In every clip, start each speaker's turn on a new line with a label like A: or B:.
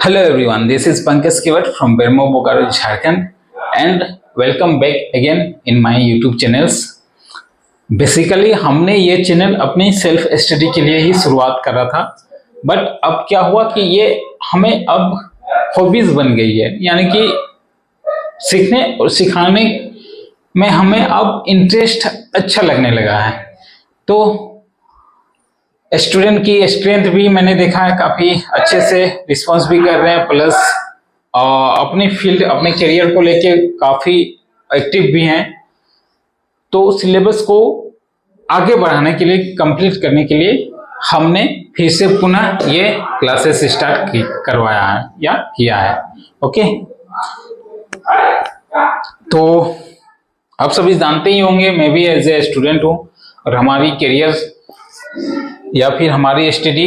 A: Hello everyone, this is Pankaj Kivat from Bermo, Bokaro, Jharkhand and welcome back again in my YouTube channels. Basically हमने ये channel अपनी self study के लिए ही शुरुआत करा था, बट अब क्या हुआ कि ये हमें अब हॉबीज बन गई है, यानी कि सीखने और सिखाने में हमें अब इंटरेस्ट अच्छा लगने लगा है। तो स्टूडेंट की स्ट्रेंथ भी मैंने देखा है, काफ़ी अच्छे से रिस्पॉन्स भी कर रहे हैं, प्लस अपनी फील्ड अपने करियर को लेके काफ़ी एक्टिव भी हैं। तो सिलेबस को आगे बढ़ाने के लिए, कंप्लीट करने के लिए हमने फिर से पुनः ये क्लासेस स्टार्ट करवाया है या किया है। ओके, तो आप सभी जानते ही होंगे, मैं भी एज ए स्टूडेंट हूँ और हमारी करियर या फिर हमारी स्टडी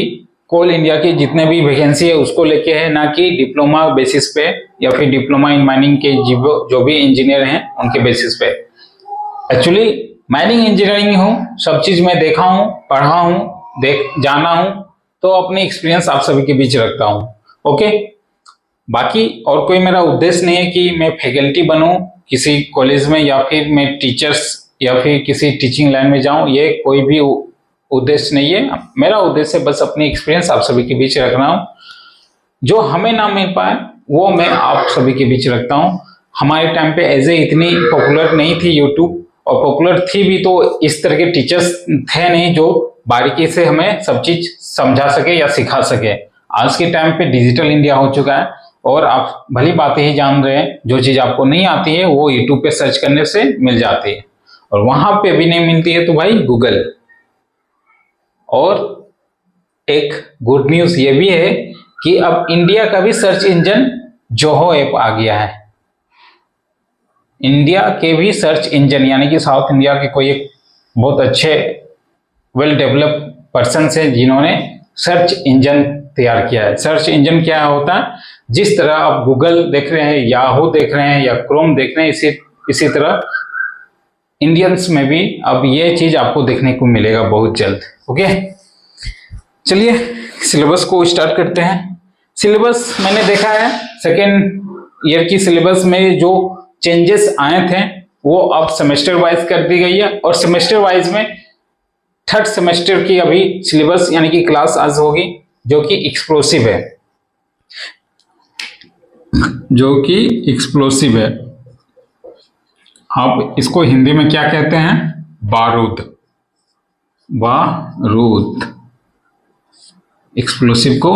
A: कोल इंडिया की जितने भी वैकेंसी है उसको लेके है, ना कि डिप्लोमा बेसिस पे या फिर डिप्लोमा इन माइनिंग के जो भी इंजीनियर हैं उनके बेसिस पे। एक्चुअली माइनिंग इंजीनियरिंग हूँ, सब चीज़ मैं देखा हूँ, पढ़ा हूँ, जाना हूँ, तो अपनी एक्सपीरियंस आप सभी के बीच रखता हूँ। ओके, बाकी और कोई मेरा उद्देश्य नहीं है कि मैं फैकल्टी बनूं किसी कॉलेज में या फिर मैं टीचर्स या फिर किसी टीचिंग लाइन में जाऊं, ये कोई भी उद्देश्य नहीं है। मेरा उद्देश्य बस अपनी एक्सपीरियंस आप सभी के बीच रखना हूं, जो हमें ना मिल पाए वो मैं आप सभी के बीच रखता हूं। हमारे टाइम पे एज ए इतनी पॉपुलर नहीं थी यूट्यूब, और पॉपुलर थी भी तो इस तरह के टीचर्स थे नहीं जो बारीकी से हमें सब चीज समझा सके या सिखा सके। आज के टाइम पे डिजिटल इंडिया हो चुका है और आप भली बातें ही जान रहे हैं, जो चीज आपको नहीं आती है वो यूट्यूब पे सर्च करने से मिल जाती है, और वहां पे भी नहीं मिलती है तो भाई गूगल। और एक गुड न्यूज ये भी है कि अब इंडिया का भी सर्च इंजन जोहो ऐप आ गया है। इंडिया के भी सर्च इंजन, यानी कि साउथ इंडिया के कोई एक बहुत अच्छे वेल डेवलप्ड पर्सन है जिन्होंने सर्च इंजन तैयार किया है। सर्च इंजन क्या होता है, जिस तरह आप गूगल देख रहे हैं, याहू देख रहे हैं या क्रोम देख रहे हैं, इसी तरह इंडियंस में भी अब ये चीज आपको देखने को मिलेगा बहुत जल्द। ओके, चलिए सिलेबस को स्टार्ट करते हैं। सिलेबस मैंने देखा है सेकेंड ईयर की सिलेबस में जो चेंजेस आए थे वो अब सेमेस्टर वाइज कर दी गई है, और सेमेस्टर वाइज में थर्ड सेमेस्टर की अभी सिलेबस यानी कि क्लास आज होगी, जो कि एक्सप्लोसिव है, आप इसको हिंदी में क्या कहते हैं, बारूद। एक्सप्लोसिव को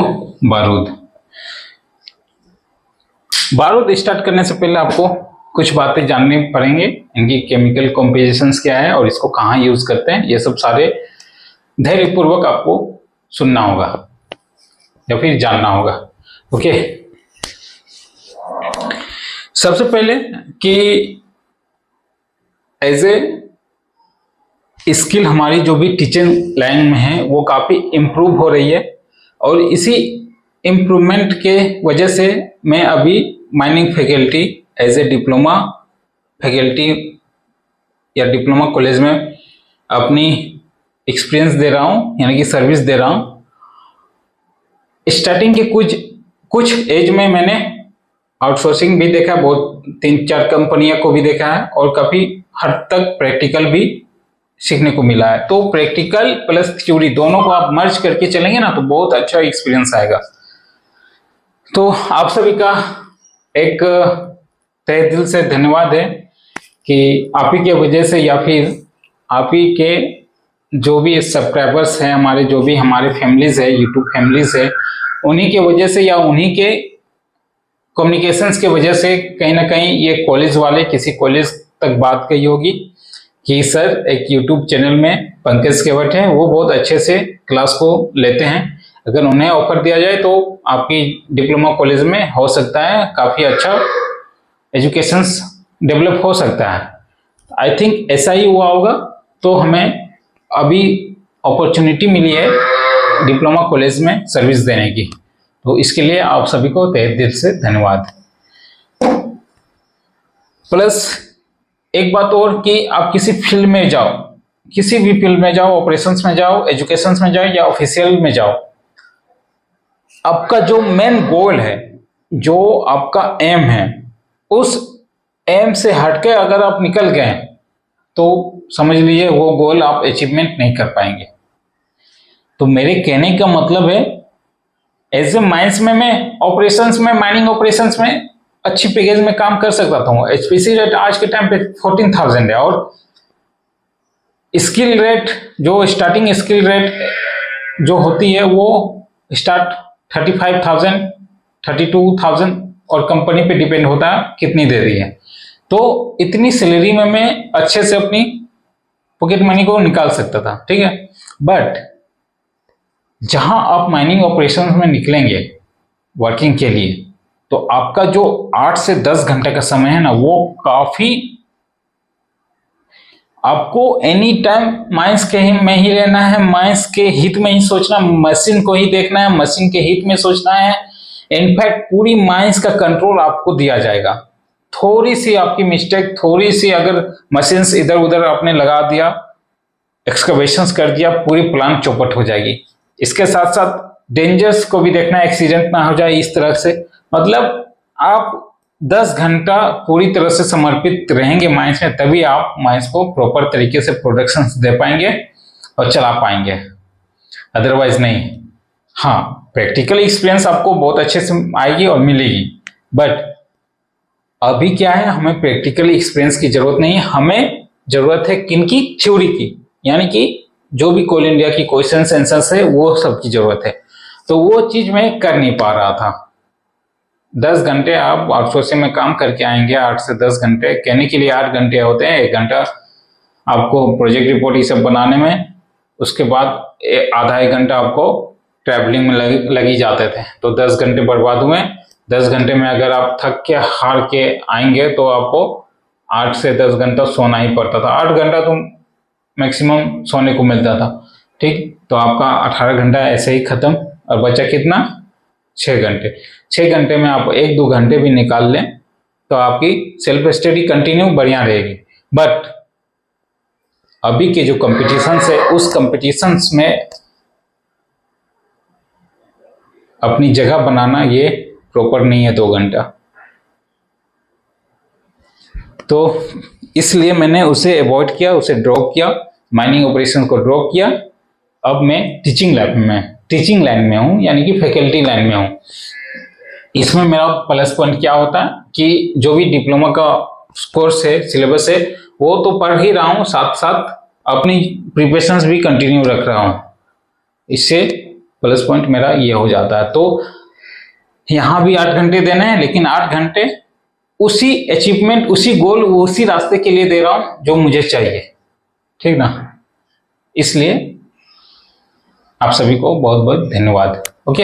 A: बारूद स्टार्ट करने से पहले आपको कुछ बातें जाननी पड़ेंगे। इनकी केमिकल कॉम्पोजिशंस क्या है और इसको कहाँ यूज करते हैं, ये सब सारे धैर्यपूर्वक आपको सुनना होगा या फिर जानना होगा। ओके, सबसे पहले कि एज ए स्किल हमारी जो भी टीचिंग लाइन में है वो काफ़ी इम्प्रूव हो रही है, और इसी इम्प्रूवमेंट के वजह से मैं अभी mining faculty as a diploma faculty या डिप्लोमा कॉलेज में अपनी एक्सपीरियंस दे रहा हूँ, यानी कि सर्विस दे रहा हूँ। स्टार्टिंग के कुछ एज में मैंने आउटसोर्सिंग भी देखा, बहुत 3-4 कंपनियों को भी देखा है, और काफ़ी हद तक प्रैक्टिकल भी सीखने को मिला है। तो प्रैक्टिकल प्लस थ्योरी दोनों को आप मर्ज करके चलेंगे ना तो बहुत अच्छा एक्सपीरियंस आएगा। तो आप सभी का एक तहे दिल से धन्यवाद है कि आप ही के वजह से या फिर आप ही के जो भी सब्सक्राइबर्स हैं, हमारे जो भी हमारे फैमिलीज है, यूट्यूब फैमिलीज है, उन्हीं के वजह से या उन्हीं के कम्युनिकेशंस के वजह से कहीं ना कहीं ये कॉलेज वाले किसी कॉलेज तक बात कही होगी कि सर एक यूट्यूब चैनल में पंकज केवट है, वो बहुत अच्छे से क्लास को लेते हैं, अगर उन्हें ऑफर दिया जाए तो आपकी डिप्लोमा कॉलेज में हो सकता है काफ़ी अच्छा एजुकेशन डेवलप हो सकता है। आई थिंक ऐसा ही हुआ होगा। तो हमें अभी अपॉर्चुनिटी मिली है डिप्लोमा कॉलेज में सर्विस देने की, तो इसके लिए आप सभी को तहे दिल से धन्यवाद। प्लस एक बात और कि आप किसी फील्ड में जाओ, किसी भी फील्ड में जाओ, ऑपरेशंस में जाओ, एजुकेशंस में जाओ या ऑफिशियल में जाओ, आपका जो मेन गोल है, जो आपका एम है, उस एम से हटके अगर आप निकल गए तो समझ लीजिए वो गोल आप अचीवमेंट नहीं कर पाएंगे। तो मेरे कहने का मतलब है, एज ए माइंस में मैं ऑपरेशंस में, माइनिंग ऑपरेशंस में अच्छी पैकेज में काम कर सकता था। एचपीसी रेट आज के टाइम पे 14,000 है, और स्किल रेट, जो स्टार्टिंग स्किल रेट जो होती है वो स्टार्ट 35,000, 32,000, और कंपनी पे डिपेंड होता है कितनी दे रही है। तो इतनी सैलरी में मैं अच्छे से अपनी पॉकेट मनी को निकाल सकता था, ठीक है। बट जहां आप माइनिंग ऑपरेशन में निकलेंगे वर्किंग के लिए, तो आपका जो 8 से 10 घंटे का समय है ना, वो काफी, आपको एनी टाइम माइंस के में ही रहना है, माइंस के हित में ही सोचना, मशीन को ही देखना है, मशीन के हित में सोचना है। इनफैक्ट पूरी माइंस का कंट्रोल आपको दिया जाएगा। थोड़ी सी आपकी मिस्टेक, थोड़ी सी अगर मशीन्स इधर उधर आपने लगा दिया, एक्सकवेशंस कर दिया, पूरी प्लान चौपट हो जाएगी। इसके साथ साथ डेंजर्स को भी देखना, एक्सीडेंट ना हो जाए इस तरह से। मतलब आप 10 घंटा पूरी तरह से समर्पित रहेंगे माइंस में, तभी आप माइंस को प्रॉपर तरीके से प्रोडक्शन दे पाएंगे और चला पाएंगे, अदरवाइज नहीं। हाँ, प्रैक्टिकल एक्सपीरियंस आपको बहुत अच्छे से आएगी और मिलेगी, बट अभी क्या है, हमें प्रैक्टिकल एक्सपीरियंस की जरूरत नहीं है, हमें जरूरत है किनकी? थ्योरी की, यानी कि जो भी कोल इंडिया की क्वेश्चन आंसर्स है वो सब की जरूरत है। तो वो चीज मैं कर नहीं पा रहा था। 10 घंटे आप आउटसोर्सिंग में काम करके आएंगे, 8 से 10 घंटे, कहने के लिए 8 घंटे होते हैं, 1 घंटा आपको प्रोजेक्ट रिपोर्ट ये सब बनाने में, उसके बाद आधा 1 घंटा आपको ट्रैवलिंग में लगी जाते थे। तो 10 घंटे बर्बाद हुए। 10 घंटे में अगर आप थक के हार के आएंगे तो आपको 8 से 10 घंटा सोना ही पड़ता था। 8 घंटा तो मैक्सिमम सोने को मिलता था, ठीक। तो आपका 18 घंटा ऐसे ही खत्म, और बचा कितना? 6 घंटे। 6 घंटे में आप 1-2 घंटे भी निकाल लें तो आपकी सेल्फ स्टडी कंटिन्यू बढ़िया रहेगी। बट अभी के जो कंपटीशंस है, उस कंपटीशंस में अपनी जगह बनाना ये प्रॉपर नहीं है 2 घंटा। तो इसलिए मैंने उसे अवॉइड किया, उसे ड्रॉप किया, माइनिंग ऑपरेशन को ड्रॉप किया। अब मैं टीचिंग लाइन में हूं, यानी कि फैकल्टी लाइन में हूं। इसमें मेरा प्लस पॉइंट क्या होता है कि जो भी डिप्लोमा का कोर्स है, सिलेबस है, वो तो पढ़ ही रहा हूं, साथ साथ अपनी प्रिपरेशंस भी कंटिन्यू रख रहा हूं। इससे प्लस पॉइंट मेरा ये हो जाता है। तो यहां भी 8 घंटे देने हैं, लेकिन 8 घंटे उसी अचीवमेंट, उसी गोल, उसी रास्ते के लिए दे रहा हूं जो मुझे चाहिए, ठीक ना। इसलिए आप सभी को बहुत बहुत धन्यवाद। ओके,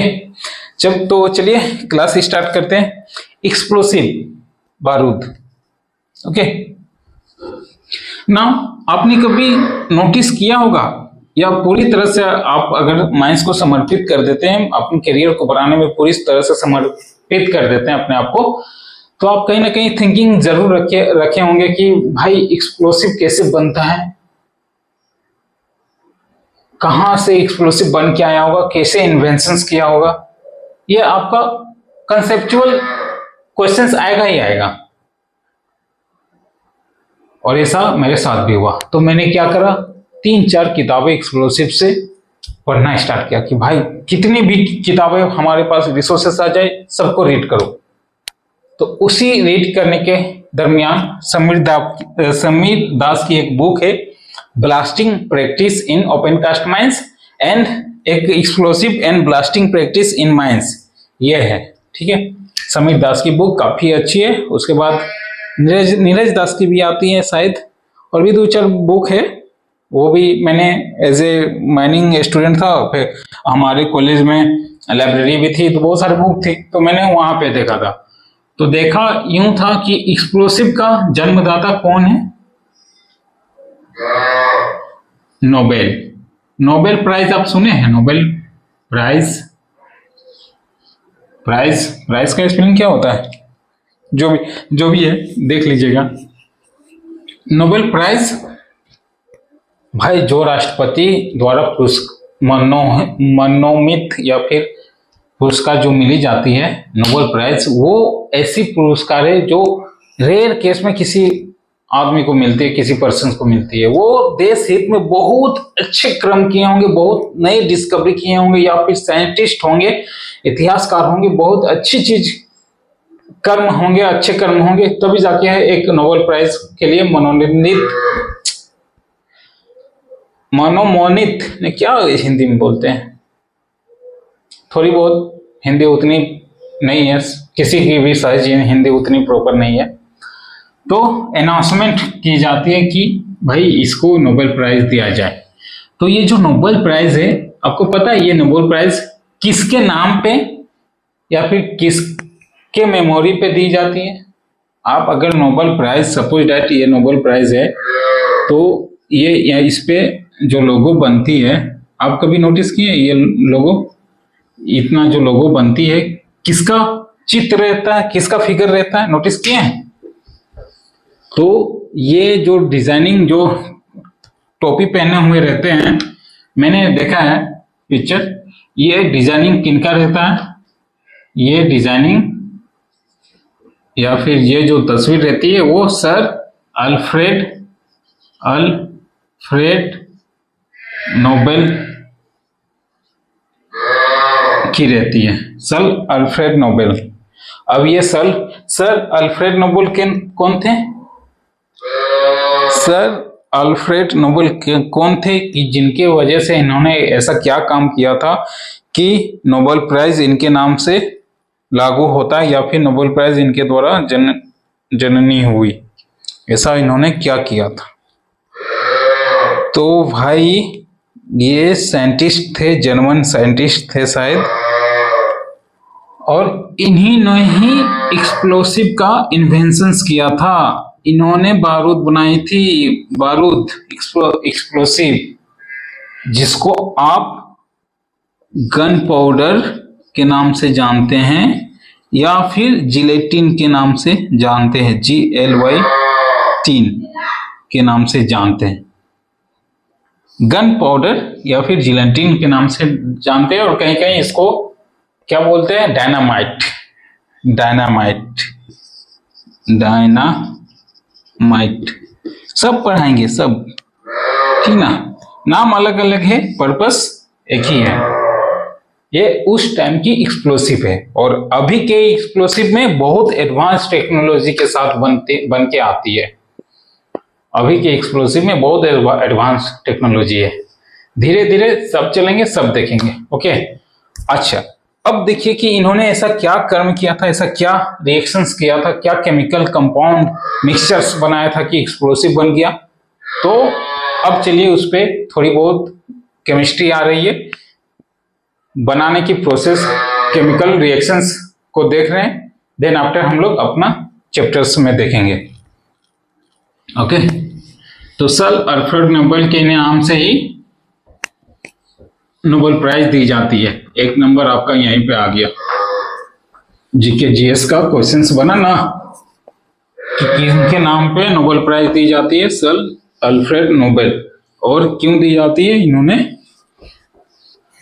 A: जब तो चलिए क्लास स्टार्ट करते हैं। एक्सप्लोसिव बारूद। ओके, नाउ आपने कभी नोटिस किया होगा, या पूरी तरह से आप अगर माइंस को समर्पित कर देते हैं, अपने करियर को बनाने में पूरी तरह से समर्पित कर देते हैं अपने आप को, तो आप कहीं ना कहीं थिंकिंग जरूर रखे होंगे कि भाई एक्सप्लोसिव कैसे बनता है, कहां से एक्सप्लोसिव बन के आया होगा, कैसे इन्वेंशंस किया होगा। ये आपका कंसेप्चुअल क्वेश्चंस आएगा ही आएगा, और ऐसा मेरे साथ भी हुआ। तो मैंने क्या करा, 3-4 किताबें एक्सप्लोसिव से पढ़ना स्टार्ट किया कि भाई कितनी भी किताबें हमारे पास रिसोर्सेस आ जाए, सबको रीड करो। तो उसी रीड करने के दरमियान समीर दास की एक बुक है, blasting practice in open cast mines and एक explosive and blasting practice in mines, ये है, ठीक है। समीर दास की बुक काफी अच्छी है। उसके बाद नीरज दास की भी आती है शायद, और भी 2-4 बुक है, वो भी मैंने एज ए माइनिंग स्टूडेंट था, फिर हमारे कॉलेज में लाइब्रेरी भी थी, तो बहुत सारे बुक थी, तो मैंने वहां पे देखा था। तो देखा यूं था कि एक्सप्लोसिव का जन्मदाता कौन है? नोबेल प्राइज आप सुने हैं? नोबेल प्राइज का स्पेलिंग क्या होता है? जो भी है देख लीजिएगा। नोबेल प्राइज भाई जो राष्ट्रपति द्वारा मनोमित या फिर पुरस्कार जो मिली जाती है नोबेल प्राइज, वो ऐसी पुरस्कार है जो रेयर केस में किसी आदमी को मिलती है, किसी पर्सन को मिलती है। वो देश हित में बहुत अच्छे कर्म किए होंगे, बहुत नई डिस्कवरी किए होंगे, या फिर साइंटिस्ट होंगे, इतिहासकार होंगे, बहुत अच्छी चीज कर्म होंगे, अच्छे कर्म होंगे, तभी जाके है एक नोबेल प्राइज के लिए मनोमोनित ने क्या हिंदी में बोलते हैं, थोड़ी बहुत हिंदी उतनी नहीं है, किसी की भी शायद हिंदी उतनी प्रॉपर नहीं है, तो अनाउंसमेंट की जाती है कि भाई इसको नोबेल प्राइज दिया जाए। तो ये जो नोबेल प्राइज है, आपको पता है ये नोबेल प्राइज किसके नाम पे या फिर किसके मेमोरी पे दी जाती है? आप अगर नोबेल प्राइज, सपोज दैट ये नोबेल प्राइज है, तो ये इस पे जो लोगो बनती है, आप कभी नोटिस किए ये लोगो, इतना जो लोगो बनती है, किसका चित्र रहता है, किसका फिगर रहता है, नोटिस किए हैं? तो ये जो डिजाइनिंग, जो टोपी पहने हुए रहते हैं, मैंने देखा है पिक्चर, ये डिजाइनिंग किनका रहता है? ये डिजाइनिंग या फिर ये जो तस्वीर रहती है वो सर अल्फ्रेड नोबेल की रहती है, सर अल्फ्रेड नोबेल। अब ये सर अल्फ्रेड नोबेल कौन थे? सर अल्फ्रेड नोबेल कौन थे कि जिनके वजह से इन्होंने ऐसा क्या काम किया था कि नोबेल प्राइज इनके नाम से लागू होता है, या फिर नोबेल प्राइज इनके द्वारा जननी हुई, ऐसा इन्होंने क्या किया था? तो भाई ये साइंटिस्ट थे, जर्मन साइंटिस्ट थे शायद, और इन्हीं ने ही एक्सप्लोसिव का इन्वेंशंस किया था। इन्होंने बारूद बनाई थी, बारूद एक्सप्लोसिव, जिसको आप गन पाउडर के नाम से जानते हैं या फिर जिलेटिन के नाम से जानते हैं, GLY-10 के नाम से जानते हैं, गन पाउडर या फिर जिलेटिन के नाम से जानते हैं, और कहीं कहीं इसको क्या बोलते हैं? डायनामाइट सब पढ़ाएंगे सब, ठीक ना? नाम अलग अलग है, पर्पस एक ही है। ये उस टाइम की एक्सप्लोसिव है, और अभी के एक्सप्लोसिव में बहुत एडवांस टेक्नोलॉजी के साथ बन के आती है। अभी के एक्सप्लोसिव में बहुत एडवांस टेक्नोलॉजी है। धीरे धीरे सब चलेंगे, सब देखेंगे। ओके, अच्छा, अब देखिए कि इन्होंने ऐसा क्या कर्म किया था, ऐसा क्या रिएक्शंस किया था, क्या केमिकल कंपाउंड मिक्सचर्स बनाया था कि एक्सप्लोसिव बन गया। तो अब चलिए उस पर थोड़ी बहुत केमिस्ट्री आ रही है, बनाने की प्रोसेस, केमिकल रिएक्शंस को देख रहे हैं, देन आफ्टर हम लोग अपना चैप्टर्स में देखेंगे। ओके, तो सर अल्फ्रेड नोबेल के नाम से ही नोबेल प्राइज दी जाती है। एक नंबर आपका यहीं पे आ गया, जीके जीएस का क्वेश्चंस बना ना कि किनके नाम पे नोबेल प्राइज दी जाती है? Sir Alfred Nobel. और क्यों दी जाती है? इन्होंने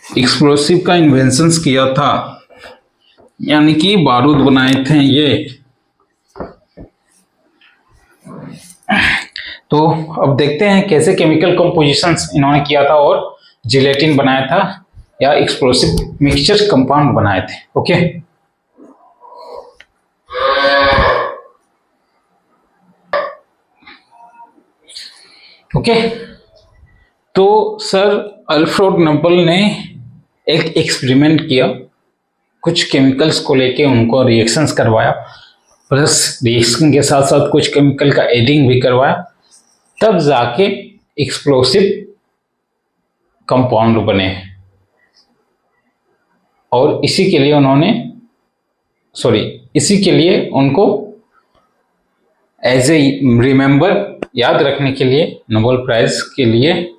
A: एक्सप्लोसिव का इन्वेंशंस किया था, यानी कि बारूद बनाए थे ये। तो अब देखते हैं कैसे केमिकल कंपोजिशंस इन्होंने किया था और जिलेटिन बनाया था या एक्सप्लोसिव मिक्सचर कंपाउंड बनाए थे। ओके, तो सर अल्फ्रेड नोबेल ने एक एक्सपेरिमेंट किया, कुछ केमिकल्स को लेके उनको रिएक्शंस करवाया, प्लस रिएक्शन के साथ साथ कुछ केमिकल का एडिंग भी करवाया, तब जाके एक्सप्लोसिव कंपाउंड बने। और इसी के लिए उनको एज ए रिमेंबर, याद रखने के लिए नोबेल प्राइज के लिए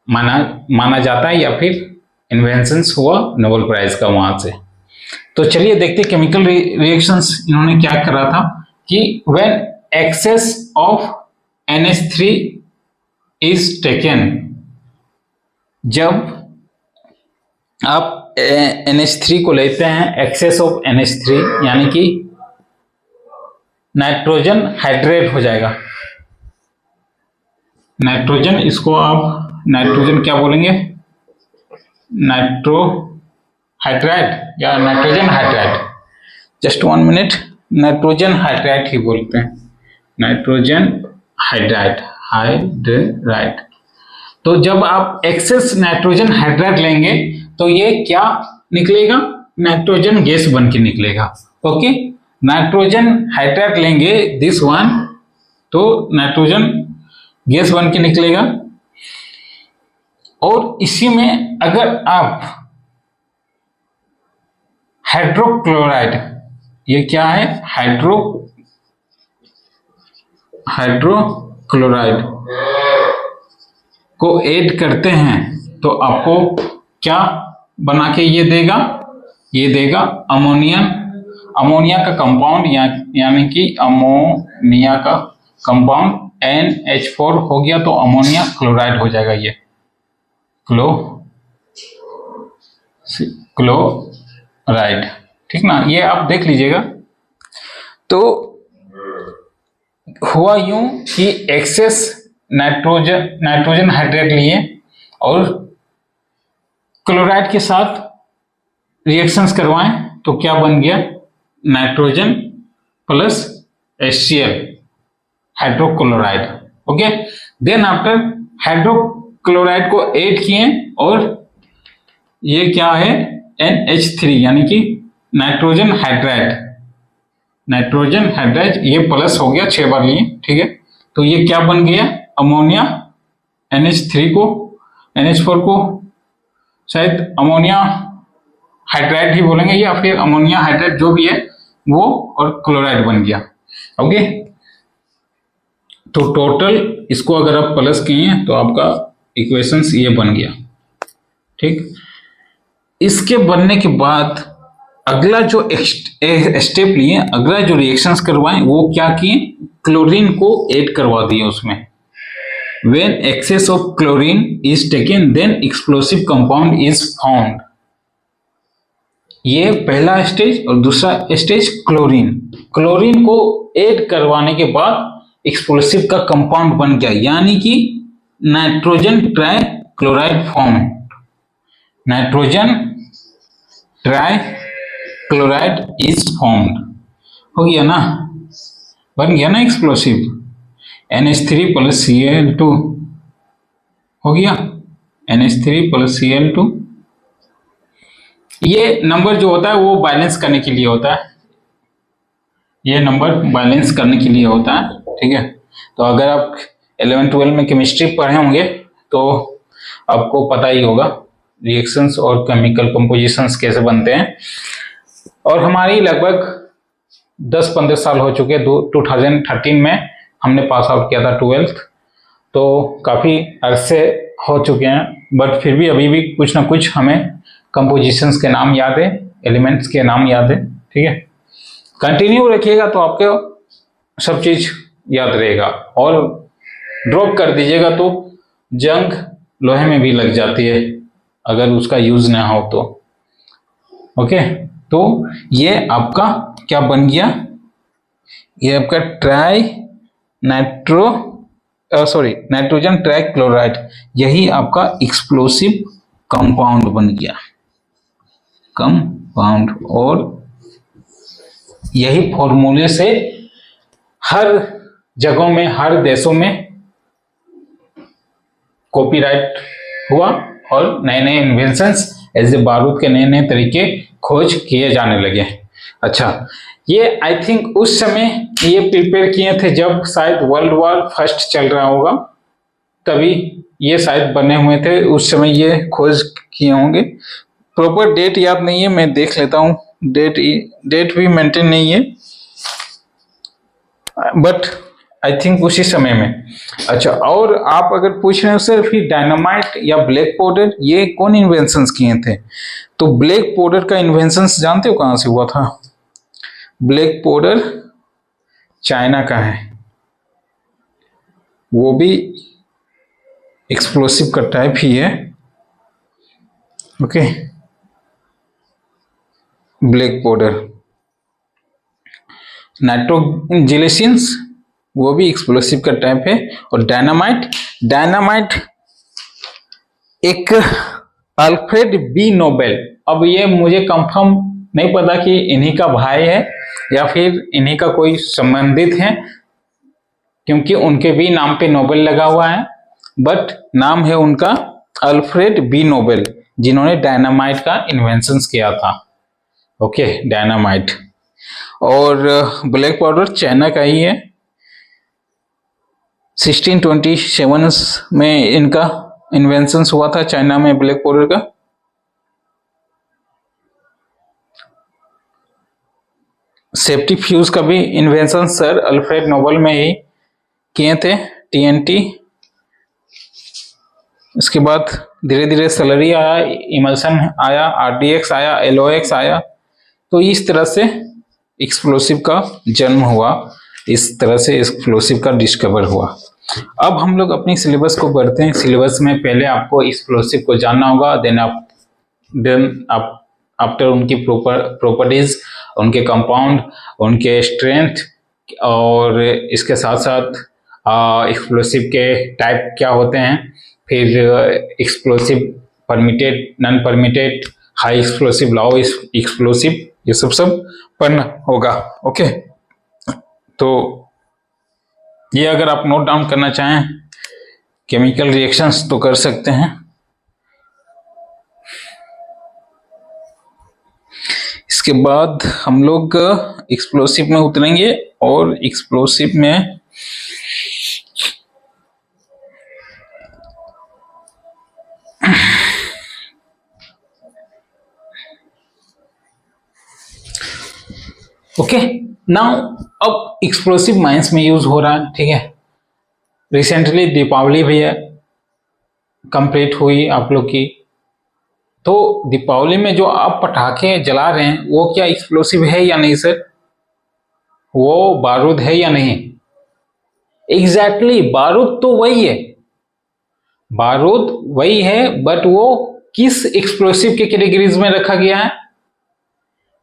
A: माना जाता है, या फिर इन्वेंशंस हुआ नोबेल प्राइज का वहां से। तो चलिए देखते केमिकल रिएक्शंस इन्होंने क्या करा था कि when excess of NH3 is taken, जब आप NH3 को लेते हैं, एक्सेस ऑफ NH3 यानी कि नाइट्रोजन हाइड्रेट हो जाएगा। नाइट्रोजन, इसको आप नाइट्रोजन क्या बोलेंगे, नाइट्रो हाइड्राइड या nitrogen hydride, just 1 minute, nitrogen hydride ही बोलते हैं, नाइट्रोजन हाइड्राइड, हाइड्राइड। तो जब आप एक्सेस नाइट्रोजन हाइड्राइड लेंगे तो ये क्या निकलेगा, नाइट्रोजन गैस बन के निकलेगा। ओके, नाइट्रोजन हाइड्राइड लेंगे दिस वन, तो नाइट्रोजन गैस बन के निकलेगा। और इसी में अगर आप हाइड्रोक्लोराइड, ये क्या है, हाइड्रोक्लोराइड को ऐड करते हैं तो आपको क्या बना के ये देगा, ये देगा अमोनिया का कंपाउंड, यानी कि अमोनिया का कंपाउंड NH4 हो गया, तो अमोनिया क्लोराइड हो जाएगा, ये क्लोराइड, ठीक ना, ये आप देख लीजिएगा। तो हुआ यूं कि एक्सेस नाइट्रोजन हाइड्रेट लिए और क्लोराइड के साथ रिएक्शंस करवाएं तो क्या बन गया, nitrogen plus HCl, hydrochloride. Okay, then after hydrochloride को ऐड किए और ये क्या है, NH3 यानी कि नाइट्रोजन हाइड्राइड, ये प्लस हो गया, 6 बार लिए, ठीक है। तो ये क्या बन गया, अमोनिया, NH4 को शायद अमोनिया हाइड्राइड ही बोलेंगे या फिर अमोनिया हाइड्राइड, जो भी है वो, और क्लोराइड बन गया। ओके, तो टोटल इसको अगर आप प्लस किए तो आपका इक्वेशंस ये बन गया, ठीक। इसके बनने के बाद अगला जो स्टेप लिए, अगला जो रिएक्शंस करवाएं वो क्या किए, क्लोरीन को ऐड करवा दिए उसमें। When excess of chlorine is taken, then explosive compound is found. ये पहला स्टेज, और दूसरा स्टेज क्लोरीन को ऐड करवाने के बाद एक्सप्लोसिव का कंपाउंड बन गया, यानी कि nitrogen trichloride form, nitrogen trichloride is formed, हो गया ना, बन गया ना एक्सप्लोसिव, NH3 प्लस Cl2 हो गया, NH3 प्लस Cl2। ये नंबर जो होता है वो बैलेंस करने के लिए होता है, ये नंबर बैलेंस करने के लिए होता है, ठीक है। तो अगर आप 11-12 में केमिस्ट्री पढ़े होंगे तो आपको पता ही होगा रिएक्शंस और केमिकल कंपोजिशंस कैसे बनते हैं। और हमारी लगभग 10-15 साल हो चुके, 2013 में हमने पास आउट किया था 12th, तो काफ़ी अरसे हो चुके हैं, बट फिर भी अभी भी कुछ ना कुछ हमें कंपोजिशंस के नाम याद है, एलिमेंट्स के नाम याद है, ठीक है। कंटिन्यू रखिएगा तो आपको सब चीज़ याद रहेगा, और ड्रॉप कर दीजिएगा तो जंग लोहे में भी लग जाती है अगर उसका यूज ना हो तो। ओके, तो ये आपका क्या बन गया, ये आपका नाइट्रोजन ट्राइक्लोराइड, यही आपका एक्सप्लोसिव कंपाउंड बन गया, कंपाउंड। और यही फॉर्मूले से हर जगहों में, हर देशों में कॉपीराइट हुआ और नए नए इन्वेंशंस, ऐसे बारूद के नए नए तरीके खोज किए जाने लगे। अच्छा, ये आई थिंक उस समय ये प्रिपेयर किए थे जब शायद वर्ल्ड वॉर फर्स्ट चल रहा होगा, तभी ये शायद बने हुए थे, उस समय ये खोज किए होंगे। प्रॉपर डेट याद नहीं है, मैं देख लेता हूँ, डेट भी मेंटेन नहीं है, बट आई थिंक उसी समय में। अच्छा, और आप अगर पूछ रहे हो सर फिर डायनामाइट या ब्लैक पाउडर ये कौन इन्वेंशंस किए थे, तो ब्लैक पाउडर का इन्वेंशंस जानते हो कहाँ से हुआ था? ब्लैक पाउडर चाइना का है, वो भी एक्सप्लोसिव का टाइप ही है। Okay, black powder. नाइट्रोजिलेसिन्स वो भी एक्सप्लोसिव का टाइप है। और डायनामाइट एक अल्फ्रेड बी नोबेल, अब ये मुझे कंफर्म नहीं पता कि इन्हीं का भाई है या फिर इन्हीं का कोई संबंधित है, क्योंकि उनके भी नाम पे नोबेल लगा हुआ है, बट नाम है उनका अल्फ्रेड बी नोबेल, जिन्होंने डायनामाइट का इन्वेंशन किया था। Okay, dynamite. और ब्लैक पाउडर चाइना का ही है। 1627 में इनका इन्वेंशन हुआ था चाइना में ब्लैक पाउडर का। सेफ्टी फ्यूज का भी इन्वेंशन सर अल्फ्रेड नोबेल में ही किए थे, टीएनटी। इसके बाद धीरे धीरे स्लरी आया, इमल्सन आया, आरडीएक्स आया, एलओएक्स आया। तो इस तरह से एक्सप्लोसिव का जन्म हुआ, इस तरह से एक्सप्लोसिव का डिस्कवर हुआ। अब हम लोग अपनी सिलेबस को बढ़ते हैं। सिलेबस में पहले आपको एक्सप्लोसिव को जानना होगा, देन आप आफ्टर उनकी प्रॉपर्टीज, उनके कंपाउंड, उनके स्ट्रेंथ, और इसके साथ साथ एक्सप्लोसिव के टाइप क्या होते हैं, फिर explosive permitted, non permitted, high explosive, low explosive, ये सब पढ़ना होगा। ओके, तो ये अगर आप नोट डाउन करना चाहें केमिकल रिएक्शंस तो कर सकते हैं। इसके बाद हम लोग एक्सप्लोसिव में उतरेंगे, और एक्सप्लोसिव में ओके नाउ अब एक्सप्लोसिव माइंस में यूज हो रहा है, ठीक है। रिसेंटली दीपावली भी है, कंप्लीट हुई आप लोग की, तो दीपावली में जो आप पटाखे जला रहे हैं वो क्या एक्सप्लोसिव है या नहीं सर? वो बारूद है या नहीं? एग्जैक्टली, बारूद तो वही है, बारूद वही है, बट वो किस एक्सप्लोसिव के कैटेगरीज में रखा गया है?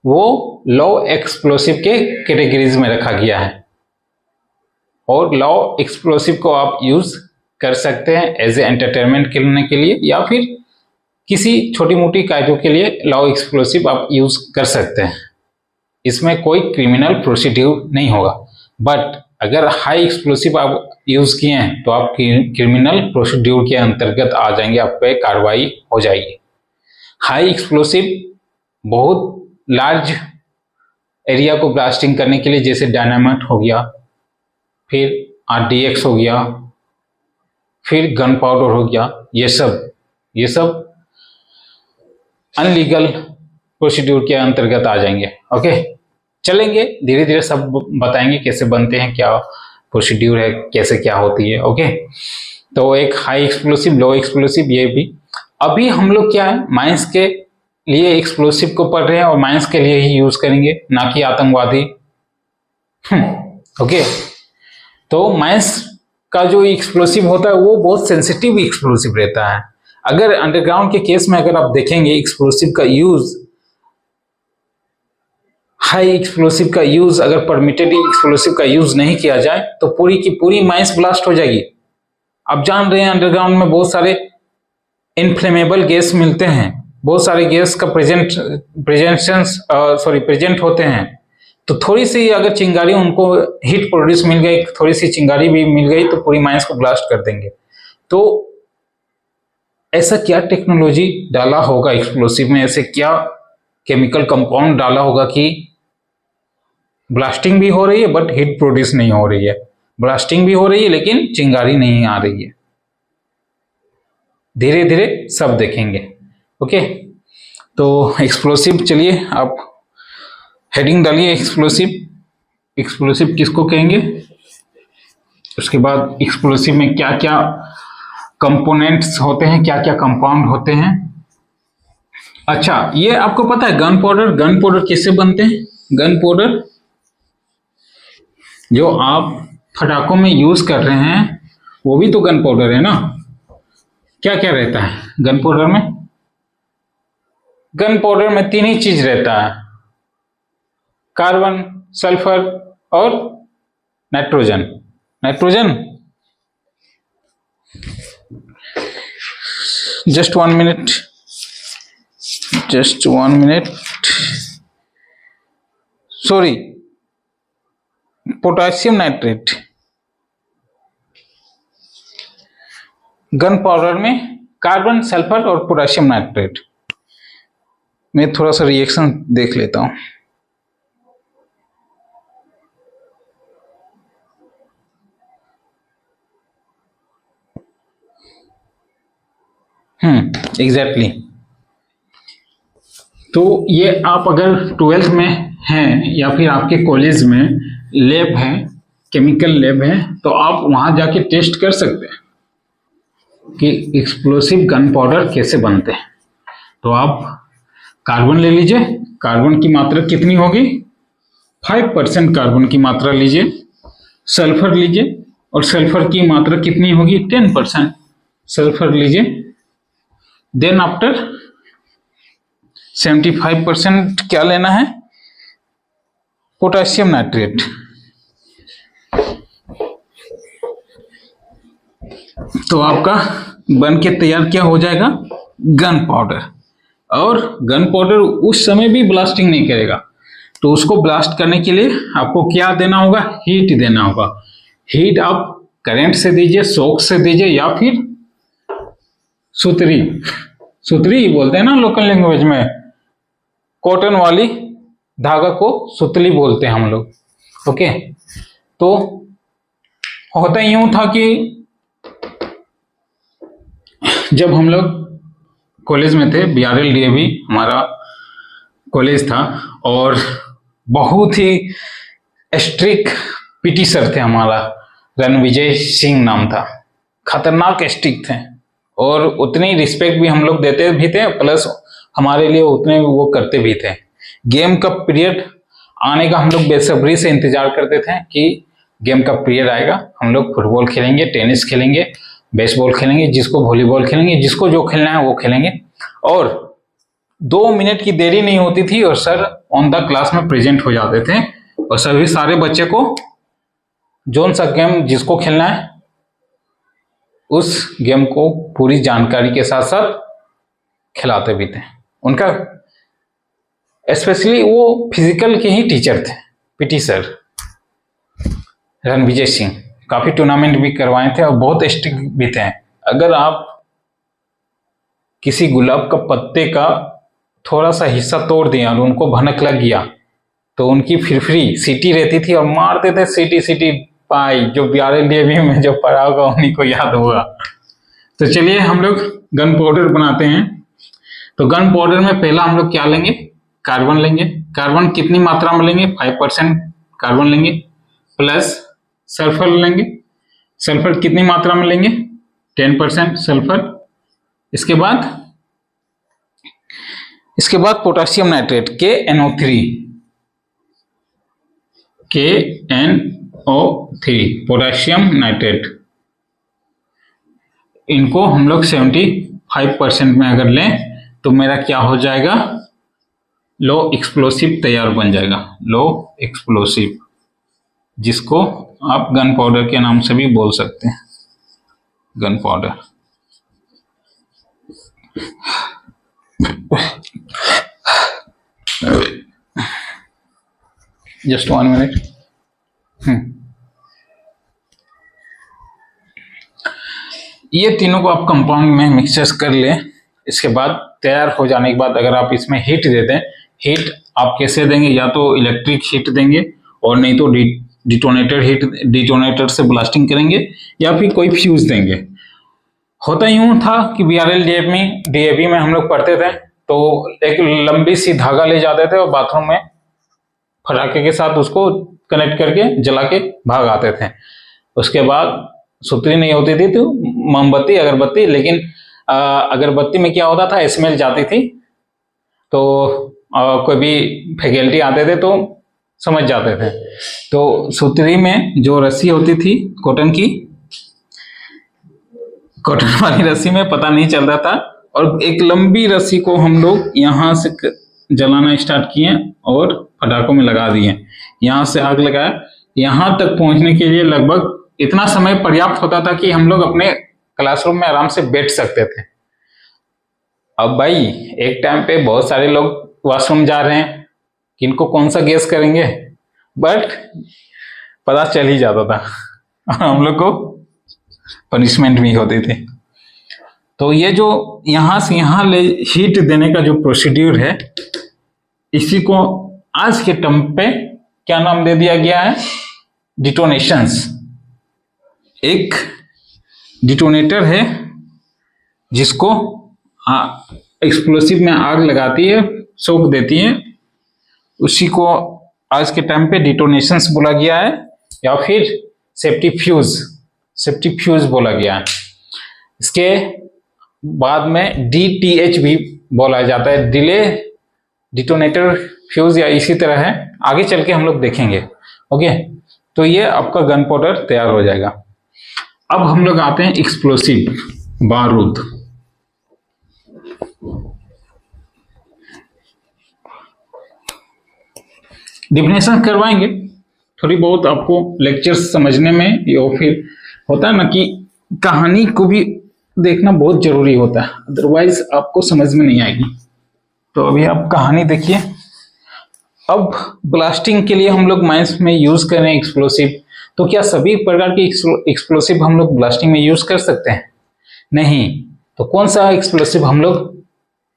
A: वो लो एक्सप्लोसिव के कैटेगरीज में रखा गया है। और लो एक्सप्लोसिव को आप यूज कर सकते हैं एज ए एंटरटेनमेंट करने के लिए, या फिर किसी छोटी मोटी कार्यों के लिए लो एक्सप्लोसिव आप यूज कर सकते हैं। इसमें कोई क्रिमिनल प्रोसीड्यूर नहीं होगा। बट अगर हाई एक्सप्लोसिव आप यूज किए हैं तो आप क्रिमिनल प्रोसीड्यूर के अंतर्गत आ जाएंगे, आप पे कार्रवाई हो जाएगी। हाई एक्सप्लोसिव बहुत लार्ज एरिया को ब्लास्टिंग करने के लिए, जैसे डायनामाइट हो गया, फिर आरडीएक्स हो गया, फिर गन पाउडर हो गया, ये सब अनलीगल प्रोसीड्यूर के अंतर्गत आ जाएंगे। ओके, चलेंगे धीरे धीरे सब बताएंगे कैसे बनते हैं, क्या प्रोसीड्यूर है, कैसे क्या होती है। ओके, तो एक हाई एक्सप्लोसिव, लो एक्सप्लोसिव, ये भी। अभी हम लोग क्या है, माइंस के लिए एक्सप्लोसिव को पढ़ रहे हैं और माइंस के लिए ही यूज करेंगे, ना कि आतंकवादी। ओके, तो माइंस का जो एक्सप्लोसिव होता है वो बहुत सेंसिटिव एक्सप्लोसिव रहता है। अगर अंडरग्राउंड के केस में अगर आप देखेंगे एक्सप्लोसिव का यूज, हाई एक्सप्लोसिव का यूज अगर परमिटेड एक्सप्लोसिव का यूज नहीं किया जाए तो पूरी की पूरी माइंस ब्लास्ट हो जाएगी। आप जान रहे हैं अंडरग्राउंड में बहुत सारे इनफ्लेमेबल गैस मिलते हैं, बहुत सारे गैस का प्रेजेंट होते हैं। तो थोड़ी सी अगर चिंगारी, उनको हीट प्रोड्यूस मिल गई, थोड़ी सी चिंगारी भी मिल गई तो पूरी माइंस को ब्लास्ट कर देंगे। तो ऐसा क्या टेक्नोलॉजी डाला होगा एक्सप्लोसिव में, ऐसे क्या केमिकल कंपाउंड डाला होगा कि ब्लास्टिंग भी हो रही है बट हीट प्रोड्यूस नहीं हो रही है, ब्लास्टिंग भी हो रही है लेकिन चिंगारी नहीं आ रही है। धीरे धीरे सब देखेंगे। ओके, तो एक्सप्लोसिव, चलिए आप हेडिंग डालिए एक्सप्लोसिव। एक्सप्लोसिव किसको कहेंगे, उसके बाद एक्सप्लोसिव में क्या क्या कंपोनेंट्स होते हैं, क्या क्या कंपाउंड होते हैं। अच्छा, ये आपको पता है गन पाउडर किससे बनते हैं? गन पाउडर जो आप फटाकों में यूज कर रहे हैं वो भी तो गन पाउडर है ना। क्या क्या रहता है गन पाउडर में? गन पाउडर में तीन ही चीज रहता है, कार्बन, सल्फर और nitrogen. Nitrogen, just 1 minute, just 1 minute, sorry, potassium nitrate. Gun powder में कार्बन, सल्फर और पोटासियम नाइट्रेट। मैं थोड़ा सा रिएक्शन देख लेता हूं। एग्जैक्टली। तो ये आप अगर 12th में हैं या फिर आपके कॉलेज में लैब है, केमिकल लैब है, तो आप वहां जाके टेस्ट कर सकते हैं कि एक्सप्लोसिव गन पाउडर कैसे बनते हैं। तो आप कार्बन ले लीजिए, कार्बन की मात्रा कितनी होगी, 5% कार्बन की मात्रा लीजिए। सल्फर लीजिए और सल्फर की मात्रा कितनी होगी, 10% सल्फर लीजिए। देन आफ्टर 75% क्या लेना है, पोटेशियम नाइट्रेट। तो आपका बन के तैयार क्या हो जाएगा, गन पाउडर। और गन पाउडर उस समय भी ब्लास्टिंग नहीं करेगा, तो उसको ब्लास्ट करने के लिए आपको क्या देना होगा, हीट देना होगा। हीट आप करंट से दीजिए, शॉक से दीजिए, या फिर सुतरी, सुतरी बोलते हैं ना लोकल लैंग्वेज में, कॉटन वाली धागा को सुतली बोलते हैं हम लोग। ओके, तो होता यूं था कि जब हम लोग कॉलेज में थे, BRL DAV हमारा कॉलेज था, और बहुत ही स्ट्रिक्ट PT सर थे हमारा, रणविजय सिंह नाम था। खतरनाक स्ट्रिक्ट थे और उतनी रिस्पेक्ट भी हम लोग देते भी थे, प्लस हमारे लिए उतने वो करते भी थे। गेम का पीरियड आने का हम लोग बेसब्री से इंतजार करते थे कि गेम का पीरियड आएगा, हम लोग फुटबॉल खेलेंगे, टेनिस खेलेंगे, बेसबॉल खेलेंगे, जिसको वॉलीबॉल खेलेंगे, जिसको जो खेलना है वो खेलेंगे। और 2 मिनट की देरी नहीं होती थी और सर ऑन द क्लास में प्रेजेंट हो जाते थे, और सभी सारे बच्चे को जोन सा गेम जिसको खेलना है उस गेम को पूरी जानकारी के साथ साथ खिलाते भी थे। उनका स्पेशली वो फिजिकल के ही टीचर थे, PT सर रणविजय सिंह। काफी टूर्नामेंट भी करवाए थे और बहुत स्ट्रिक्ट भी थे। अगर आप किसी गुलाब का पत्ते का थोड़ा सा हिस्सा तोड़ दिया और उनको भनक लग गया तो उनकी फिरफिरी सीटी रहती थी और मारते थे सीटी सीटी पाई। जो BRL DAV में जो पढ़ा होगा उन्हीं को याद होगा। तो चलिए हम लोग गन पाउडर बनाते हैं। तो गन पाउडर में पहला हम लोग क्या लेंगे, कार्बन लेंगे। कार्बन कितनी मात्रा में लेंगे, 5% कार्बन लेंगे, प्लस सल्फर लेंगे। सल्फर कितनी मात्रा में लेंगे, 10% सल्फर। इसके बाद potassium nitrate KNO3 potassium nitrate. इनको हम लोग 75% में अगर लें तो मेरा क्या हो जाएगा, लो एक्सप्लोसिव तैयार बन जाएगा। लो एक्सप्लोसिव, जिसको आप गन पाउडर के नाम से भी बोल सकते हैं, गन पाउडर। Just 1 minute. ये तीनों को आप कंपाउंड में मिक्सचर्स कर लें। इसके बाद तैयार हो जाने के बाद अगर आप इसमें हीट देते हैं, हीट आप कैसे देंगे, या तो इलेक्ट्रिक हीट देंगे और नहीं तो डिटोनेटर से ब्लास्टिंग करेंगे, या फिर कोई फ्यूज देंगे। होता यूं था कि BRL DAV में हम लोग पढ़ते थे तो एक लंबी सी धागा ले जाते थे और बाथरूम में फटाके के साथ उसको कनेक्ट करके जला के भाग आते थे। उसके बाद सुतरी नहीं होती थी तो मोमबत्ती, अगरबत्ती। लेकिन अगरबत्ती में क्या होता था, स्मेल जाती थी, तो कोई भी फैकल्टी आते थे तो समझ जाते थे। तो सुतरी में जो रस्सी होती थी कॉटन की, कॉटन वाली रस्सी में पता नहीं चल रहा था, और एक लंबी रस्सी को हम लोग यहां से जलाना स्टार्ट किए और पटाखों में लगा दिए, यहाँ से आग लगाया, यहाँ तक पहुंचने के लिए लगभग इतना समय पर्याप्त होता था कि हम लोग अपने क्लासरूम में आराम से बैठ सकते थे। अब भाई एक टाइम पे बहुत सारे लोग वॉशरूम जा रहे हैं, किनको कौन सा गेस करेंगे, बट पता चल ही जाता था और हम लोग को पनिशमेंट भी होती थी। तो ये जो यहां से यहां ले हीट देने का जो प्रोसीड्यूर है, इसी को आज के टर्म पे क्या नाम दे दिया गया है, डिटोनेशंस। एक डिटोनेटर है जिसको एक्सप्लोसिव में आग लगाती है, शॉक देती है, उसी को आज के टाइम पे डिटोनेशंस बोला गया है, या फिर सेफ्टी फ्यूज बोला गया है। इसके बाद में DTH भी बोला जाता है, डिले डिटोनेटर फ्यूज, या इसी तरह है, आगे चल के हम लोग देखेंगे। ओके, तो ये आपका गन पाउडर तैयार हो जाएगा। अब हम लोग आते हैं एक्सप्लोसिव, बारूद। डिफिनेशन करवाएंगे, थोड़ी बहुत आपको लेक्चर्स समझने में, या फिर होता है ना कि कहानी को भी देखना बहुत जरूरी होता है, अदरवाइज आपको समझ में नहीं आएगी। तो अभी आप कहानी देखिए। अब ब्लास्टिंग के लिए हम लोग माइंस में यूज कर रहे हैं एक्सप्लोसिव, तो क्या सभी प्रकार के एक्सप्लोसिव हम लोग ब्लास्टिंग में यूज कर सकते हैं? नहीं। तो कौन सा एक्सप्लोसिव हम लोग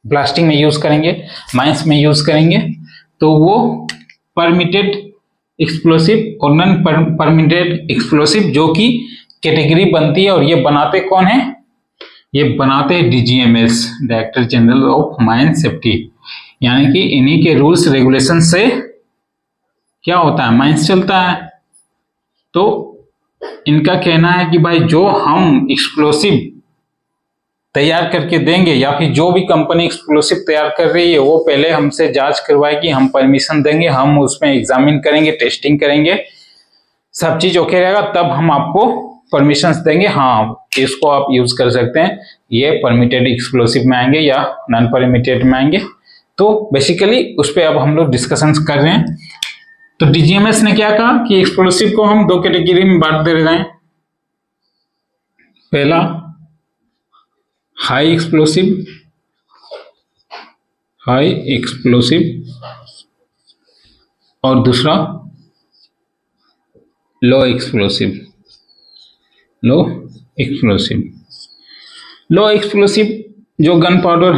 A: ब्लास्टिंग में यूज करेंगे, माइंस में यूज करेंगे? तो वो परमिटेड एक्सप्लोसिव और नॉन परमिटेड एक्सप्लोसिव जो कि कैटेगरी बनती है, और ये बनाते कौन है? ये बनाते हैं DGMS, director general of mine safety, यानी कि इन्हीं के रूल्स रेगुलेशन से क्या होता है, माइंस चलता है। तो इनका कहना है कि भाई जो हम एक्सप्लोसिव तैयार करके देंगे, या फिर जो भी कंपनी एक्सप्लोसिव तैयार कर रही है, वो पहले हमसे जांच करवाएगी, हम परमिशन देंगे, हम उसमें एग्जामिन करेंगे, टेस्टिंग करेंगे, सब चीज ओके रहेगा, तब हम आपको परमिशन देंगे, हाँ इसको आप यूज कर सकते हैं, ये परमिटेड एक्सप्लोसिव में आएंगे या नॉन परमिटेड में आएंगे। तो बेसिकली उस पर अब हम लोग डिस्कशन कर रहे हैं। तो DGMS ने क्या कहा कि एक्सप्लोसिव को हम 2 कैटेगरी में बांट दे रहे हैं। पहला हाई एक्सप्लोसिव और दूसरा लो एक्सप्लोसिव। लो एक्सप्लोसिव जो गन पाउडर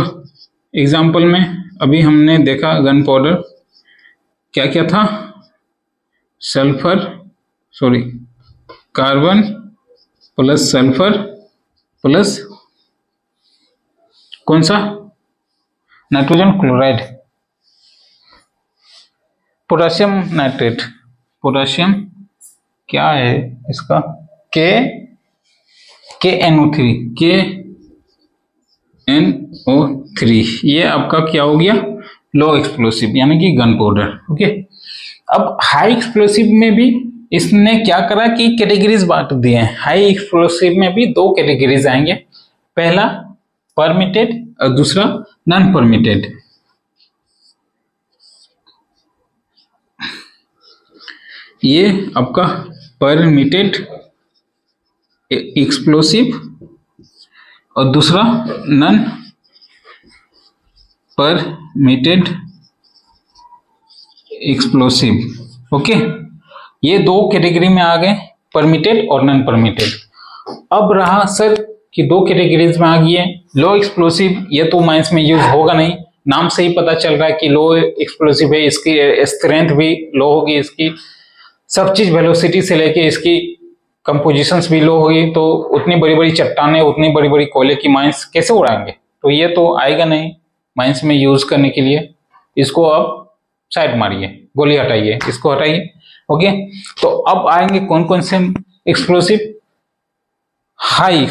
A: एग्जाम्पल में अभी हमने देखा, गन पाउडर क्या क्या था, कार्बन प्लस सल्फर प्लस कौन सा, nitrogen chloride, potassium nitrate, potassium क्या है इसका, KNO3, ये आपका क्या हो गया, लो एक्सप्लोसिव यानी कि गन पाउडर। ओके, अब हाई एक्सप्लोसिव में भी इसने क्या करा कि कैटेगरीज बांट दिए हैं। हाई एक्सप्लोसिव में भी 2 कैटेगरीज आएंगे, पहला परमिटेड और दूसरा नॉन परमिटेड। ये आपका परमिटेड एक्सप्लोसिव और दूसरा नॉन परमिटेड एक्सप्लोसिव। ओके, ये 2 कैटेगरी में आ गए, परमिटेड और नॉन परमिटेड। अब रहा सर कि 2 कैटेगरीज में आ गई है। लो एक्सप्लोसिव ये तो माइंस में यूज होगा नहीं, नाम से ही पता चल रहा है कि लो एक्सप्लोसिव है, इसकी स्ट्रेंथ भी लो होगी, इसकी सब चीज वेलोसिटी से लेके इसकी कंपोजिशंस भी लो होगी, तो उतनी बड़ी बड़ी चट्टाने, उतनी बड़ी बड़ी कोयले की माइंस कैसे उड़ाएंगे? तो ये तो आएगा नहीं माइंस में यूज करने के लिए। इसको आप साइड मारिए, गोली हटाइए, इसको हटाइए। ओके, तो अब आएंगे कौन कौन से एक्सप्लोसिव, हाई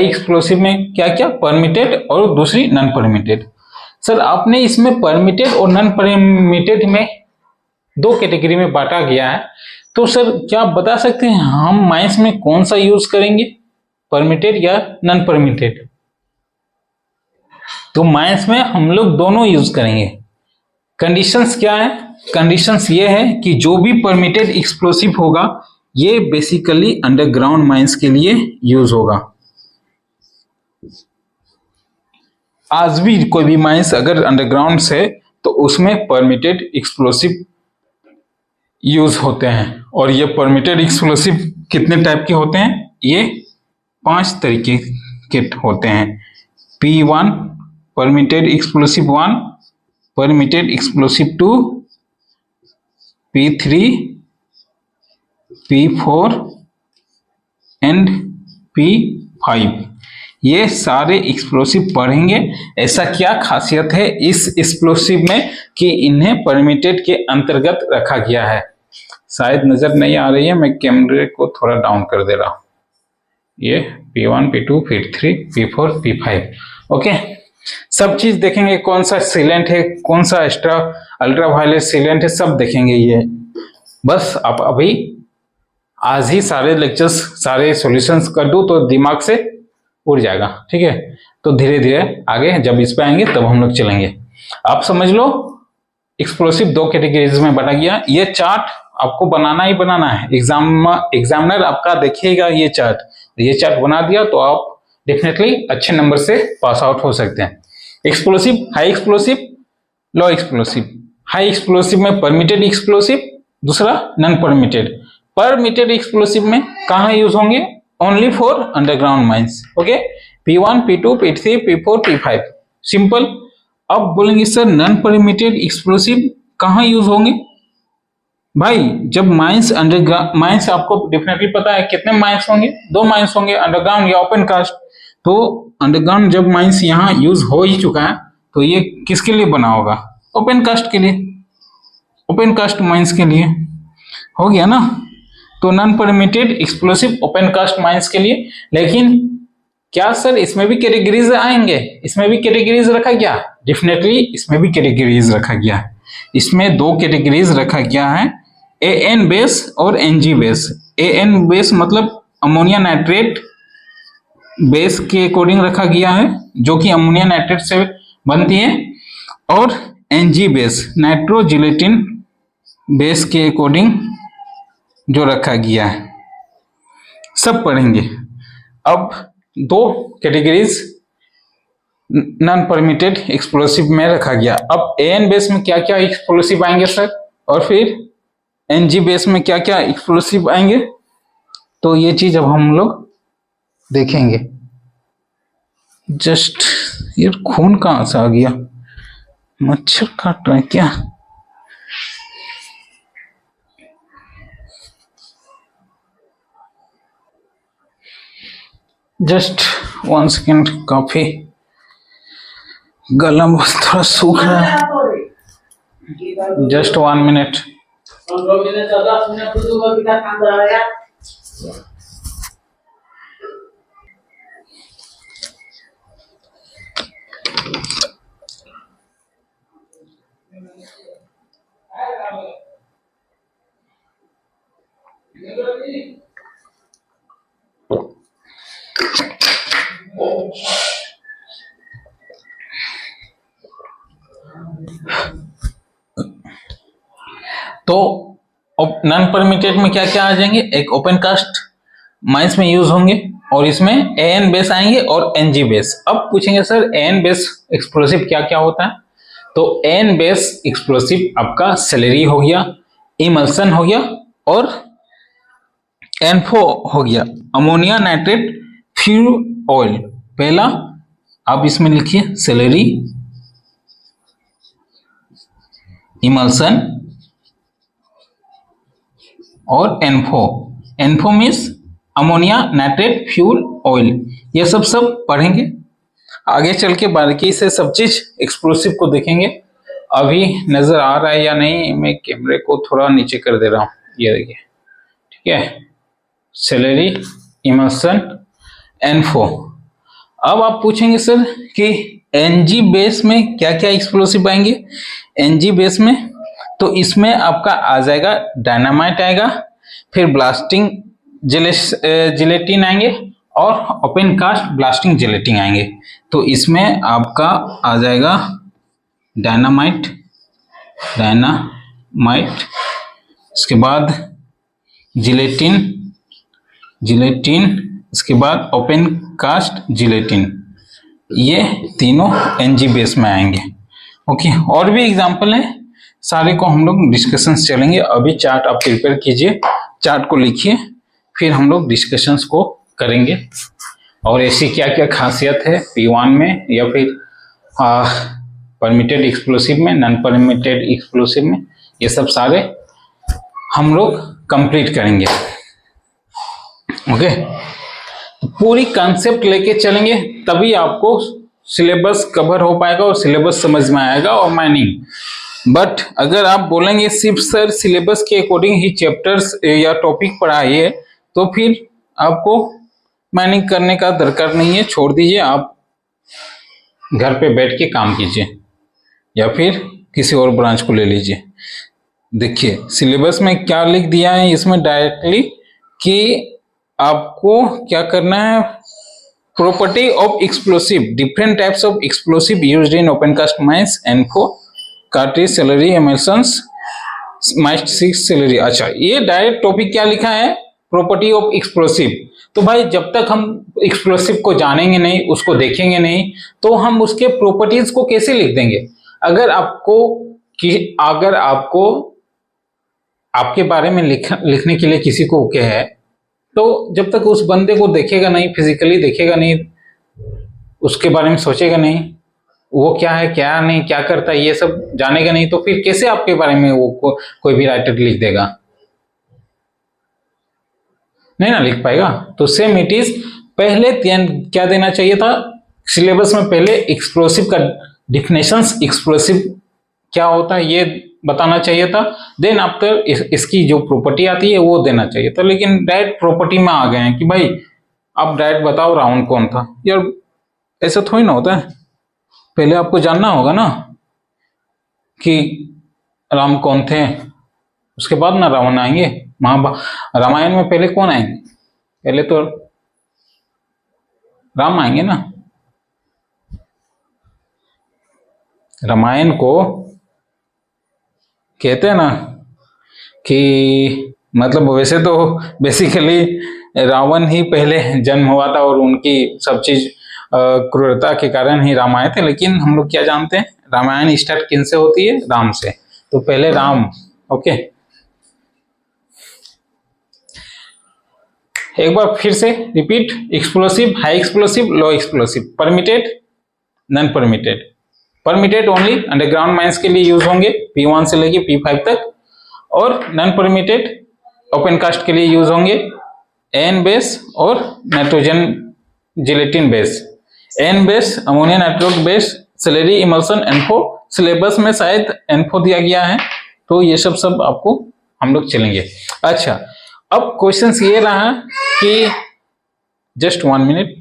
A: एक्सप्लोसिव में क्या क्या, परमिटेड और दूसरी नॉन परमिटेड। सर आपने इसमें परमिटेड और नॉन परमिटेड में 2 कैटेगरी में बांटा गया है, तो सर क्या आप बता सकते हैं हम माइंस में कौन सा यूज करेंगे, परमिटेड या नॉन परमिटेड? तो माइंस में हम लोग दोनों यूज करेंगे। कंडीशंस क्या है, कंडीशंस ये है कि जो भी परमिटेड एक्सप्लोसिव होगा ये बेसिकली अंडरग्राउंड माइंस के लिए यूज होगा। आज भी कोई भी माइंस अगर अंडरग्राउंड है तो उसमें परमिटेड एक्सप्लोसिव यूज होते हैं। और ये परमिटेड एक्सप्लोसिव कितने टाइप के होते हैं? ये 5 तरीके के होते हैं। P1 permitted explosive 1, permitted explosive 2, P3, P4 and P5। ये सारे एक्सप्लोसिव पढ़ेंगे। ऐसा क्या खासियत है इस एक्सप्लोसिव में कि इन्हें परमिटेड के अंतर्गत रखा गया है। शायद नजर नहीं आ रही है, मैं कैमरे को थोड़ा डाउन कर दे रहा हूं। ये P1, P2, P3, P4, P5। Okay, सब चीज देखेंगे, कौन सा सीलेंट है, कौन सा एक्स्ट्रा अल्ट्रावायलेट सीलेंट है, सब देखेंगे। ये बस आप अभी आज ही सारे लेक्चर्स सारे सॉल्यूशंस कर दूं तो दिमाग से उड़ जाएगा। ठीक है, तो धीरे धीरे आगे जब इस पे आएंगे तब हम लोग चलेंगे। आप समझ लो एक्सप्लोसिव 2 कैटेगरीज में बना गया। ये चार्ट आपको बनाना ही बनाना है। एग्जामिनर आपका देखिएगा ये चार्ट बना दिया तो आप डेफिनेटली अच्छे नंबर से पास आउट हो सकते हैं। Explosive, high explosive, low explosive. High explosive में परमिटेड एक्सप्लोसिव, दूसरा नॉन परमिटेड। परमिटेड एक्सप्लोसिव में कहाँ यूज होंगे? Only for underground mines. Okay, P1, P2, P3, P4, P5 simple. अब बोलेंगे सर नॉन परमिटेड एक्सप्लोसिव कहाँ यूज होंगे? भाई जब माइंस अंडरग्राउंड, माइंस आपको डेफिनेटली पता है कितने माइंस होंगे? 2 माइंस होंगे, अंडरग्राउंड या ओपन कास्ट। तो अंडरग्राउंड जब माइंस यहाँ यूज हो ही चुका है तो ये किसके लिए बना होगा? ओपन कास्ट के लिए, ओपन कास्ट माइंस के लिए। हो गया ना? तो non permitted explosive open cast mines के लिए। लेकिन क्या सर इसमें भी कैटेगरीज आएंगे? इसमें भी कैटेगरीज रखा गया? डेफिनेटली इसमें भी कैटेगरीज रखा गया है। इसमें 2 कैटेगरीज रखा गया है, AN बेस और NG बेस। AN बेस मतलब अमोनिया नाइट्रेट बेस के अकॉर्डिंग रखा गया है जो कि अमोनिया नाइट्रेट से बनती है, और NG बेस नाइट्रोजिलेटिन बेस के अकॉर्डिंग जो रखा गया है। सब पढ़ेंगे। अब 2 कैटेगरीज नॉन परमिटेड एक्सप्लोसिव में रखा गया। अब AN बेस में क्या क्या एक्सप्लोसिव आएंगे सर, और फिर NG बेस में क्या क्या एक्सप्लोसिव आएंगे, तो ये चीज अब हम लोग देखेंगे। जस्ट ये खून कहां से आ गया? मच्छर काट रहा है क्या? जस्ट 1 सेकेंड, काफी गला थोड़ा सूख रहा है। Just 1 minute. तो नॉन परमिटेड में क्या क्या आ जाएंगे? एक ओपन कास्ट माइंस में यूज होंगे और इसमें AN बेस आएंगे और NG बेस। अब पूछेंगे सर AN बेस एक्सप्लोसिव क्या क्या होता है? तो AN बेस एक्सप्लोसिव आपका सेलेरी हो गया, इमल्सन हो गया और NFO हो गया, अमोनिया नाइट्रेट फ्यूल ऑयल। पहला आप इसमें लिखिए सेलेरी, इमल्सन और NFO। NFO means ammonia nitrate fuel oil. ये सब पढ़ेंगे। आगे चल के बारीकी से सब चीज एक्सप्लोसिव को देखेंगे। अभी नजर आ रहा है या नहीं, मैं कैमरे को थोड़ा नीचे कर दे रहा हूं, ये देखिए। ठीक है, सेलेरी, इमल्सन, NFO। अब आप पूछेंगे सर कि NG बेस में क्या क्या एक्सप्लोसिव आएंगे? NG बेस में तो इसमें आपका आ जाएगा डायनामाइट आएगा, फिर ब्लास्टिंग जिलेटिन आएंगे और ओपन कास्ट ब्लास्टिंग जिलेटिन आएंगे। तो इसमें आपका आ जाएगा डायनामाइट, माइट, इसके बाद जिलेटिन, इसके बाद ओपन कास्ट जिलेटिन, ये तीनों एनजी बेस में आएंगे। ओके, और भी एग्जांपल है, सारे को हम लोग डिस्कशंस चलेंगे। अभी चार्ट आप प्रिपेयर कीजिए, चार्ट को लिखिए, फिर हम लोग डिस्कशंस को करेंगे और ऐसी क्या क्या खासियत है P1 में या फिर परमिटेड एक्सप्लोसिव में, नॉन परमिटेड एक्सप्लोसिव में, ये सब सारे हम लोग कंप्लीट करेंगे। ओके, पूरी कॉन्सेप्ट लेके चलेंगे, तभी आपको सिलेबस कवर हो पाएगा और सिलेबस समझ में आएगा और माइनिंग। बट अगर आप बोलेंगे सिर्फ सर सिलेबस के अकॉर्डिंग ही चैप्टर्स या टॉपिक पढ़ाइए, तो फिर आपको माइनिंग करने का दरकार नहीं है, छोड़ दीजिए, आप घर पे बैठ के काम कीजिए या फिर किसी और ब्रांच को ले लीजिए। देखिए सिलेबस में क्या लिख दिया है इसमें डायरेक्टली कि आपको क्या करना है, property of explosive, different types of explosive used in open cast mines, ANFO, cartridge, slurry, emulsions, माइस्ट 6 सेलरी। अच्छा, ये डायरेक्ट टॉपिक क्या लिखा है, प्रॉपर्टी ऑफ एक्सप्लोसिव। तो भाई जब तक हम एक्सप्लोसिव को जानेंगे नहीं, उसको देखेंगे नहीं, तो हम उसके प्रॉपर्टीज को कैसे लिख देंगे। अगर आपको आपके बारे में लिखने के लिए किसी को ओके है, तो जब तक उस बंदे को देखेगा नहीं, फिजिकली देखेगा नहीं, उसके बारे में सोचेगा नहीं, वो क्या है क्या नहीं, क्या करता है, ये सब जानेगा नहीं, तो फिर कैसे आपके बारे में वो कोई भी राइटर लिख देगा, नहीं ना लिख पाएगा। तो सेम इट इज, पहले क्या देना चाहिए था सिलेबस में, पहले एक्सप्लोसिव का डिफिनेशंस, एक्सप्लोसिव क्या होता है ये बताना चाहिए था, देन आफ्टर इसकी जो प्रॉपर्टी आती है वो देना चाहिए था। लेकिन डायरेक्ट प्रॉपर्टी में आ गए हैं कि भाई आप डायरेक्ट बताओ रावण कौन था। यार ऐसा थोड़ी ना होता है, पहले आपको जानना होगा ना कि राम कौन थे, उसके बाद ना रावण आएंगे। रामायण में पहले कौन आएंगे, पहले तो राम आएंगे ना। रामायण को कहते हैं ना कि मतलब वैसे तो बेसिकली रावण ही पहले जन्म हुआ था और उनकी सब चीज क्रूरता के कारण ही राम आए थे। लेकिन हम लोग क्या जानते हैं, रामायण स्टार्ट किन से होती है, राम से। तो पहले राम। ओके, एक बार फिर से repeat, explosive, high explosive, low explosive, permitted, non permitted. Permitted only underground mines के लिए यूज होंगे P1 से लेके P5 तक, और नॉन परमिटेड ओपन कास्ट के लिए यूज होंगे एन बेस और nitrogen gelatin base. N base ammonia नाइट्रोक बेस, सेलेरी, इमल्सन, एनफो। सिलेबस में शायद एनफो दिया गया है, तो ये सब आपको हम लोग चलेंगे। अच्छा, अब क्वेश्चन ये रहा कि जस्ट 1 मिनट,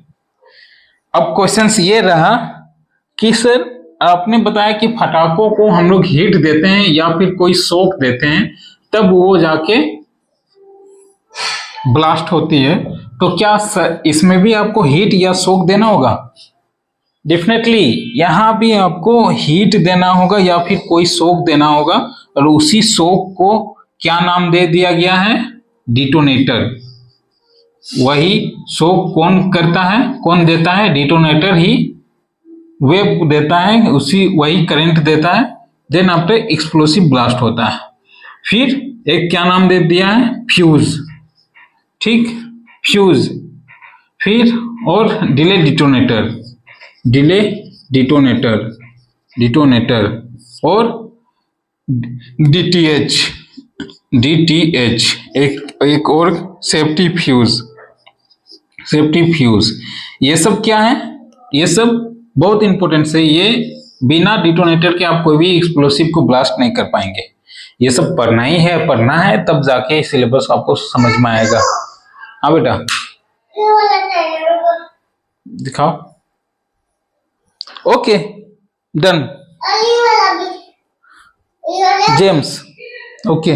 A: अब क्वेश्चन ये रहा कि सर आपने बताया कि फटाकों को हम लोग हीट देते हैं या फिर कोई शॉक देते हैं तब वो जाके ब्लास्ट होती है, तो क्या इसमें भी आपको हीट या शॉक देना होगा? डेफिनेटली यहां भी आपको हीट देना होगा या फिर कोई शॉक देना होगा, और उसी शॉक को क्या नाम दे दिया गया है, डिटोनेटर। वही शॉक कौन करता है, कौन देता है, डिटोनेटर ही वेव देता है, उसी वही करंट देता है। देन आफ्टर एक्सप्लोसिव ब्लास्ट होता है। फिर एक क्या नाम दे दिया है, फ्यूज। ठीक, फ्यूज। फिर और delay detonator, delay detonator, detonator, और डीटीएच, डीटीएच, एक और सेफ्टी फ्यूज, सेफ्टी फ्यूज। ये सब क्या है, ये सब बहुत इंपॉर्टेंट है। ये बिना डिटोनेटर के आप कोई भी एक्सप्लोसिव को ब्लास्ट नहीं कर पाएंगे। ये सब पढ़ना ही है, पढ़ना है, तब जाके सिलेबस आपको समझ में आएगा। हाँ बेटा दिखाओ। Okay done. जेम्स ओके,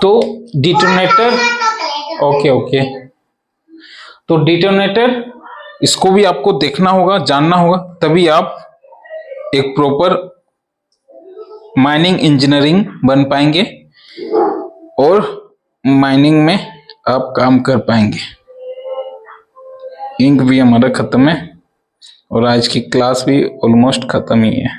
A: तो डिटोनेटर, ओके ओके, तो डिटोनेटर इसको भी आपको देखना होगा, जानना होगा, तभी आप एक प्रॉपर माइनिंग इंजीनियरिंग बन पाएंगे और माइनिंग में आप काम कर पाएंगे। इंक भी हमारा खत्म है और आज की क्लास भी ऑलमोस्ट खत्म ही है।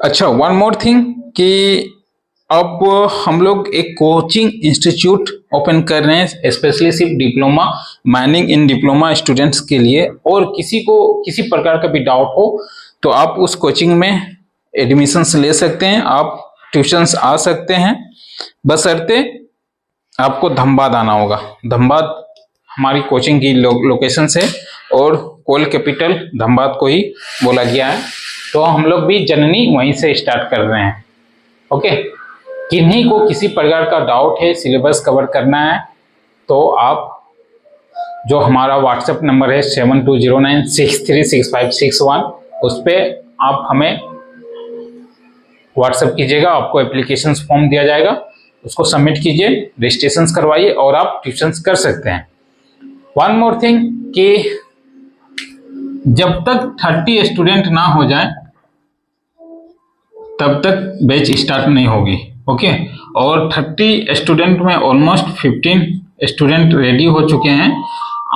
A: अच्छा, वन मोर थिंग कि अब हम लोग एक कोचिंग इंस्टीट्यूट ओपन कर रहे हैं स्पेशली सिर्फ डिप्लोमा माइनिंग इन डिप्लोमा स्टूडेंट्स के लिए, और किसी को किसी प्रकार का भी डाउट हो तो आप उस कोचिंग में एडमिशन्स ले सकते हैं, आप ट्यूशंस आ सकते हैं, बशर्ते आपको धनबाद आना होगा। धनबाद हमारी कोचिंग की लोकेशन है और कोल कैपिटल धनबाद को ही बोला गया है, तो हम लोग भी जननी वहीं से स्टार्ट कर रहे हैं। ओके, किन्हीं को किसी प्रकार का डाउट है, सिलेबस कवर करना है, तो आप जो हमारा व्हाट्सएप नंबर है 7209636561 उस पर आप हमें व्हाट्सएप कीजिएगा, आपको एप्लीकेशन फॉर्म दिया जाएगा, उसको सबमिट कीजिए, रजिस्ट्रेशन करवाइए और आप ट्यूशन कर सकते हैं। वन मोर थिंग कि जब तक 30 स्टूडेंट ना हो जाए तब तक बैच स्टार्ट नहीं होगी। ओके, और 30 स्टूडेंट में ऑलमोस्ट 15 स्टूडेंट रेडी हो चुके हैं।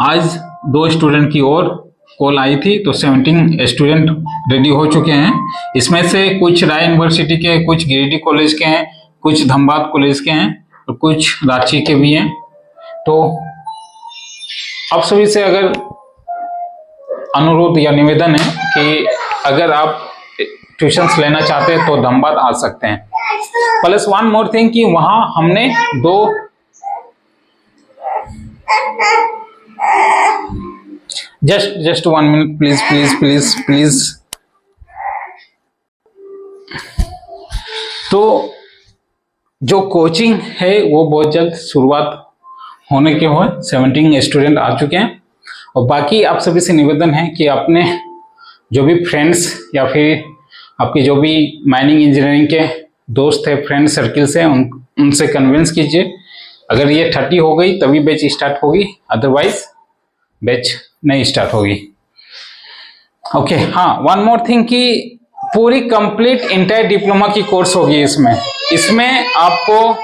A: आज 2 स्टूडेंट की और कॉल आई थी तो 17 स्टूडेंट रेडी हो चुके हैं। इसमें से कुछ राय यूनिवर्सिटी के, कुछ गिरिडीह कॉलेज के हैं, कुछ धनबाद कॉलेज के हैं और कुछ रांची के भी हैं। तो आप सभी से अगर अनुरोध या निवेदन है कि अगर आप ट्यूशंस लेना चाहते हैं तो धनबाद आ सकते हैं। प्लस वन मोर थिंग कि वहां हमने 2 जस्ट 1 मिनट प्लीज। तो जो कोचिंग है वो बहुत जल्द शुरुआत होने के हो, 17 स्टूडेंट आ चुके हैं। और बाकी आप सभी से निवेदन है कि अपने जो भी फ्रेंड्स या फिर आपके जो भी माइनिंग इंजीनियरिंग के दोस्त है, फ्रेंड सर्किल से, उनसे कन्विंस कीजिए। अगर ये 30 हो गई तभी बैच स्टार्ट होगी, अदरवाइज बैच नहीं स्टार्ट होगी। ओके, हाँ, वन मोर थिंग कि पूरी कंप्लीट इंटायर डिप्लोमा की कोर्स होगी इसमें आपको,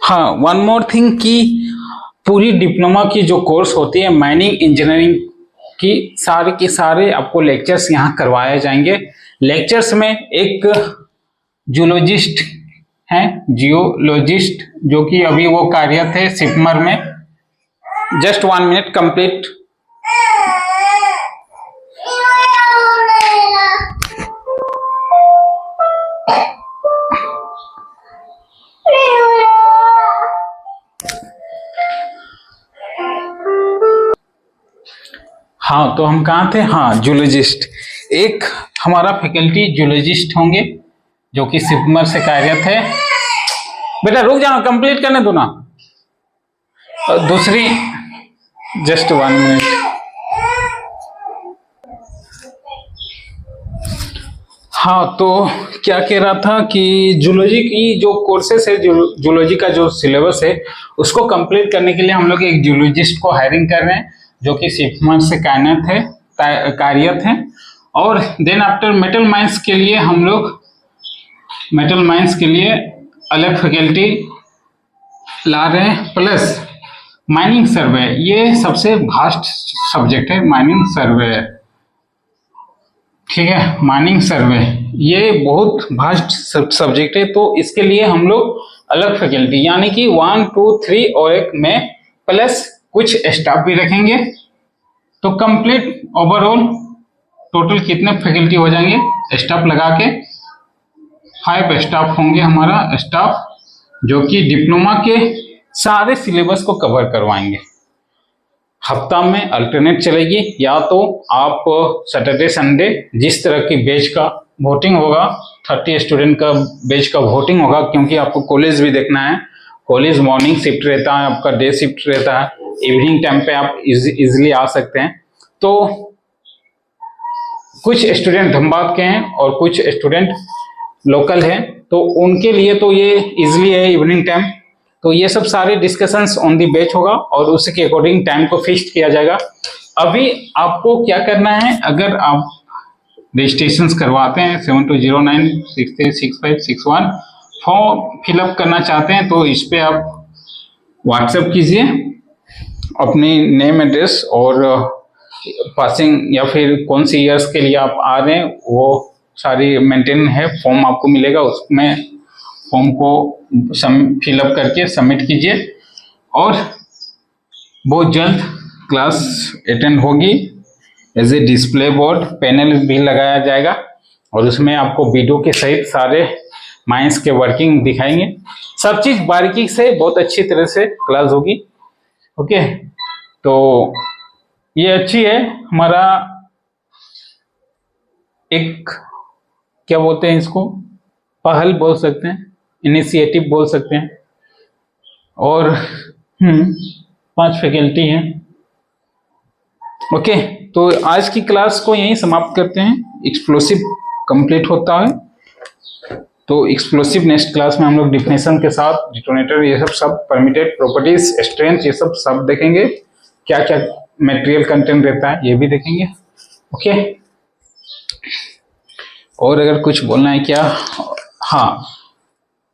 A: हाँ, वन मोर थिंग कि पूरी डिप्लोमा की जो कोर्स होती है माइनिंग इंजीनियरिंग की, सारे के सारे आपको लेक्चर्स यहाँ करवाए जाएंगे। लेक्चर्स में एक जियोलॉजिस्ट हैं, जियोलॉजिस्ट, जो कि अभी वो कार्यरत है सिपमर में। Just 1 minute complete. हाँ, तो हम कहाँ थे? हाँ, जूलॉजिस्ट। एक हमारा फैकल्टी जूलॉजिस्ट होंगे जो कि सिपमर से कार्यरत है। बेटा रुक जाओ, कंप्लीट करने दो ना। दूसरी, जस्ट 1 मिनट। हाँ, तो क्या कह रहा था कि जूलॉजी की जो कोर्सेस है, जूलॉजी का जो सिलेबस है, उसको कंप्लीट करने के लिए हम लोग एक जूलॉजिस्ट को हायरिंग कर रहे हैं जो कि सिपमर से कार्यरत है। और देन आफ्टर मेटल माइंस के लिए हम लोग मेटल माइंस के लिए अलग फैकल्टी ला रहे हैं। प्लस माइनिंग सर्वे, ये सबसे वास्ट सब्जेक्ट है, माइनिंग सर्वे, ठीक है। माइनिंग सर्वे ये बहुत वास्ट सब्जेक्ट है, तो इसके लिए हम लोग अलग फैकल्टी यानी कि 1, 2, 3 और एक में प्लस कुछ स्टाफ भी रखेंगे। तो कंप्लीट ओवरऑल टोटल कितने फैकल्टी हो जाएंगे स्टाफ लगा के? 5 स्टाफ होंगे हमारा स्टाफ, जो कि डिप्लोमा के सारे सिलेबस को कवर करवाएंगे। हफ्ता में अल्टरनेट चलेगी, या तो आप सैटरडे संडे जिस तरह की बैच का वोटिंग होगा, 30 स्टूडेंट का बैच का वोटिंग होगा, क्योंकि आपको कॉलेज भी देखना है। कॉलेज मॉर्निंग शिफ्ट रहता है, आपका डे शिफ्ट रहता है, इवनिंग टाइम पे आप इजिली आ सकते हैं। तो कुछ स्टूडेंट धनबाद के हैं और कुछ स्टूडेंट लोकल हैं, तो उनके लिए तो ये इजली है इवनिंग टाइम। तो ये सब सारे डिस्कशंस ऑन दी बैच होगा और उसके अकॉर्डिंग टाइम को फिक्स किया जाएगा। अभी आपको क्या करना है, अगर आप रजिस्ट्रेशन करवाते हैं 7209636561 फॉर्म फिलअप करना चाहते हैं तो इस पे आप व्हाट्सएप कीजिए अपनी नेम एड्रेस और पासिंग या फिर कौन सी ईयर्स के लिए आप आ रहे हैं वो सारी मेंटेन है। फॉर्म आपको मिलेगा, उसमें फॉर्म को फिलअप करके सबमिट कीजिए और बहुत जल्द क्लास अटेंड होगी। As a display board panel भी लगाया जाएगा और उसमें आपको वीडियो के सहित सारे माइंस के वर्किंग दिखाएंगे। सब चीज बारीकी से बहुत अच्छी तरह से क्लास होगी। ओके, तो ये अच्छी है, हमारा एक क्या बोलते हैं इसको, पहल बोल सकते हैं, इनिशिएटिव बोल सकते हैं। और 5 फैकल्टी हैं। ओके, तो आज की क्लास को यहीं समाप्त करते हैं। एक्सप्लोसिव कंप्लीट होता है तो एक्सप्लोसिव नेक्स्ट क्लास में हम लोग डिफिनेशन के साथ डिटोनेटर ये सब परमिटेड प्रॉपर्टीज स्ट्रेंथ ये सब देखेंगे। क्या क्या मटेरियल कंटेंट रहता है ये भी देखेंगे। ओके, और अगर कुछ बोलना है क्या, हाँ,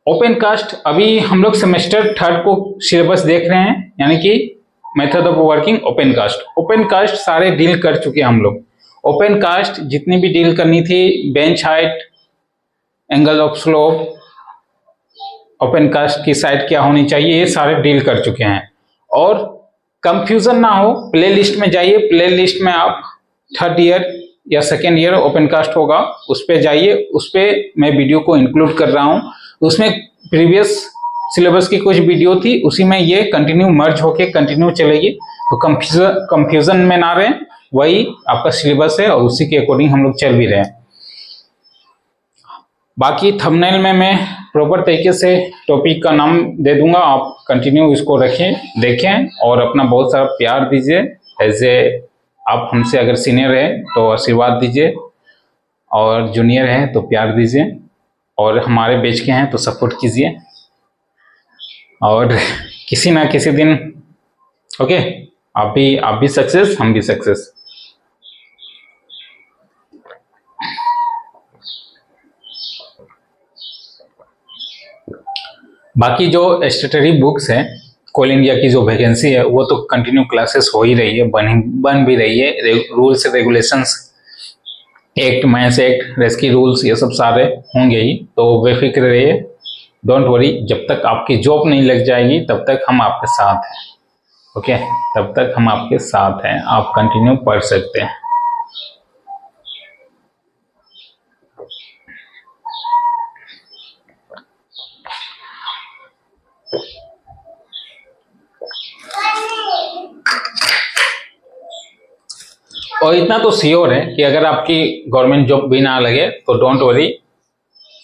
A: ओपन कास्ट अभी हम लोग सेमेस्टर 3 को सिलेबस देख रहे हैं, यानी कि method of working open cast. Open cast सारे डील कर चुके हैं हम लोग। ओपन कास्ट जितनी भी डील करनी थी, bench height, angle of slope, open cast की साइड क्या होनी चाहिए, ये सारे डील कर चुके हैं। और कंफ्यूजन ना हो, प्ले लिस्ट में जाइए, प्ले लिस्ट में आप 3rd ईयर या 2nd ईयर ओपन कास्ट होगा उस पर जाइए, उस पर मैं वीडियो को इंक्लूड कर रहा हूँ। उसमें प्रीवियस सिलेबस की कुछ वीडियो थी, उसी में ये कंटिन्यू मर्ज होके कंटिन्यू चलेगी। तो कंफ्यूजन में ना रहे, वही आपका सिलेबस है और उसी के अकॉर्डिंग हम लोग चल भी रहे हैं। बाकी थंबनेल में मैं प्रॉपर तरीके से टॉपिक का नाम दे दूंगा, आप कंटिन्यू इसको रखें, देखें और अपना बहुत सारा प्यार दीजिए। एज ए आप हमसे अगर सीनियर है तो आशीर्वाद दीजिए और जूनियर है तो प्यार दीजिए और हमारे बैच के हैं तो सपोर्ट कीजिए और किसी ना किसी दिन ओके आप भी सक्सेस, हम भी सक्सेस। बाकी जो स्टेटरी बुक्स है, कोल इंडिया की जो वैकेंसी है वो तो कंटिन्यू क्लासेस हो ही रही है, बन भी रही है। Rules regulations, act, maths act, rescue rules ये सब सारे होंगे ही, तो बेफिक्र रहिए, डोंट वरी। जब तक आपकी जॉब नहीं लग जाएगी तब तक हम आपके साथ हैं। ओके, तब तक हम आपके साथ हैं, आप कंटिन्यू पढ़ सकते हैं। और इतना तो श्योर है कि अगर आपकी गवर्नमेंट जॉब भी ना लगे तो डोंट वरी,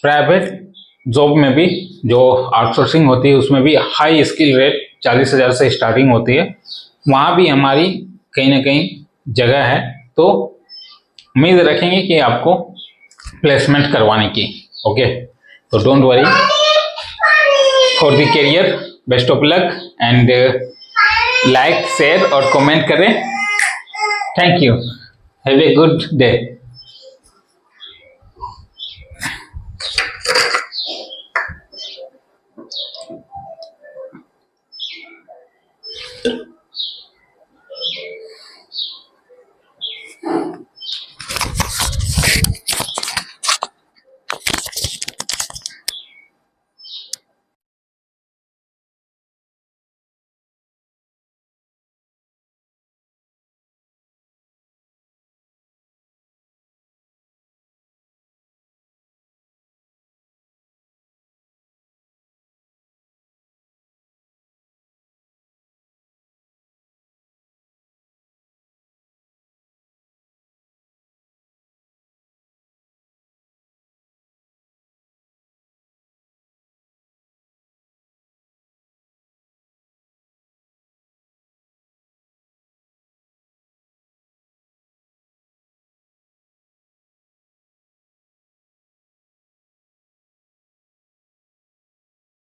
A: प्राइवेट जॉब में भी जो आउटसोर्सिंग होती है उसमें भी हाई स्किल रेट 40,000 से स्टार्टिंग होती है, वहाँ भी हमारी कहीं ना कहीं जगह है। तो उम्मीद रखेंगे कि आपको प्लेसमेंट करवाने की। ओके, तो don't worry, for the career best of luck and like, share और कमेंट करें। Thank you. Have a good day.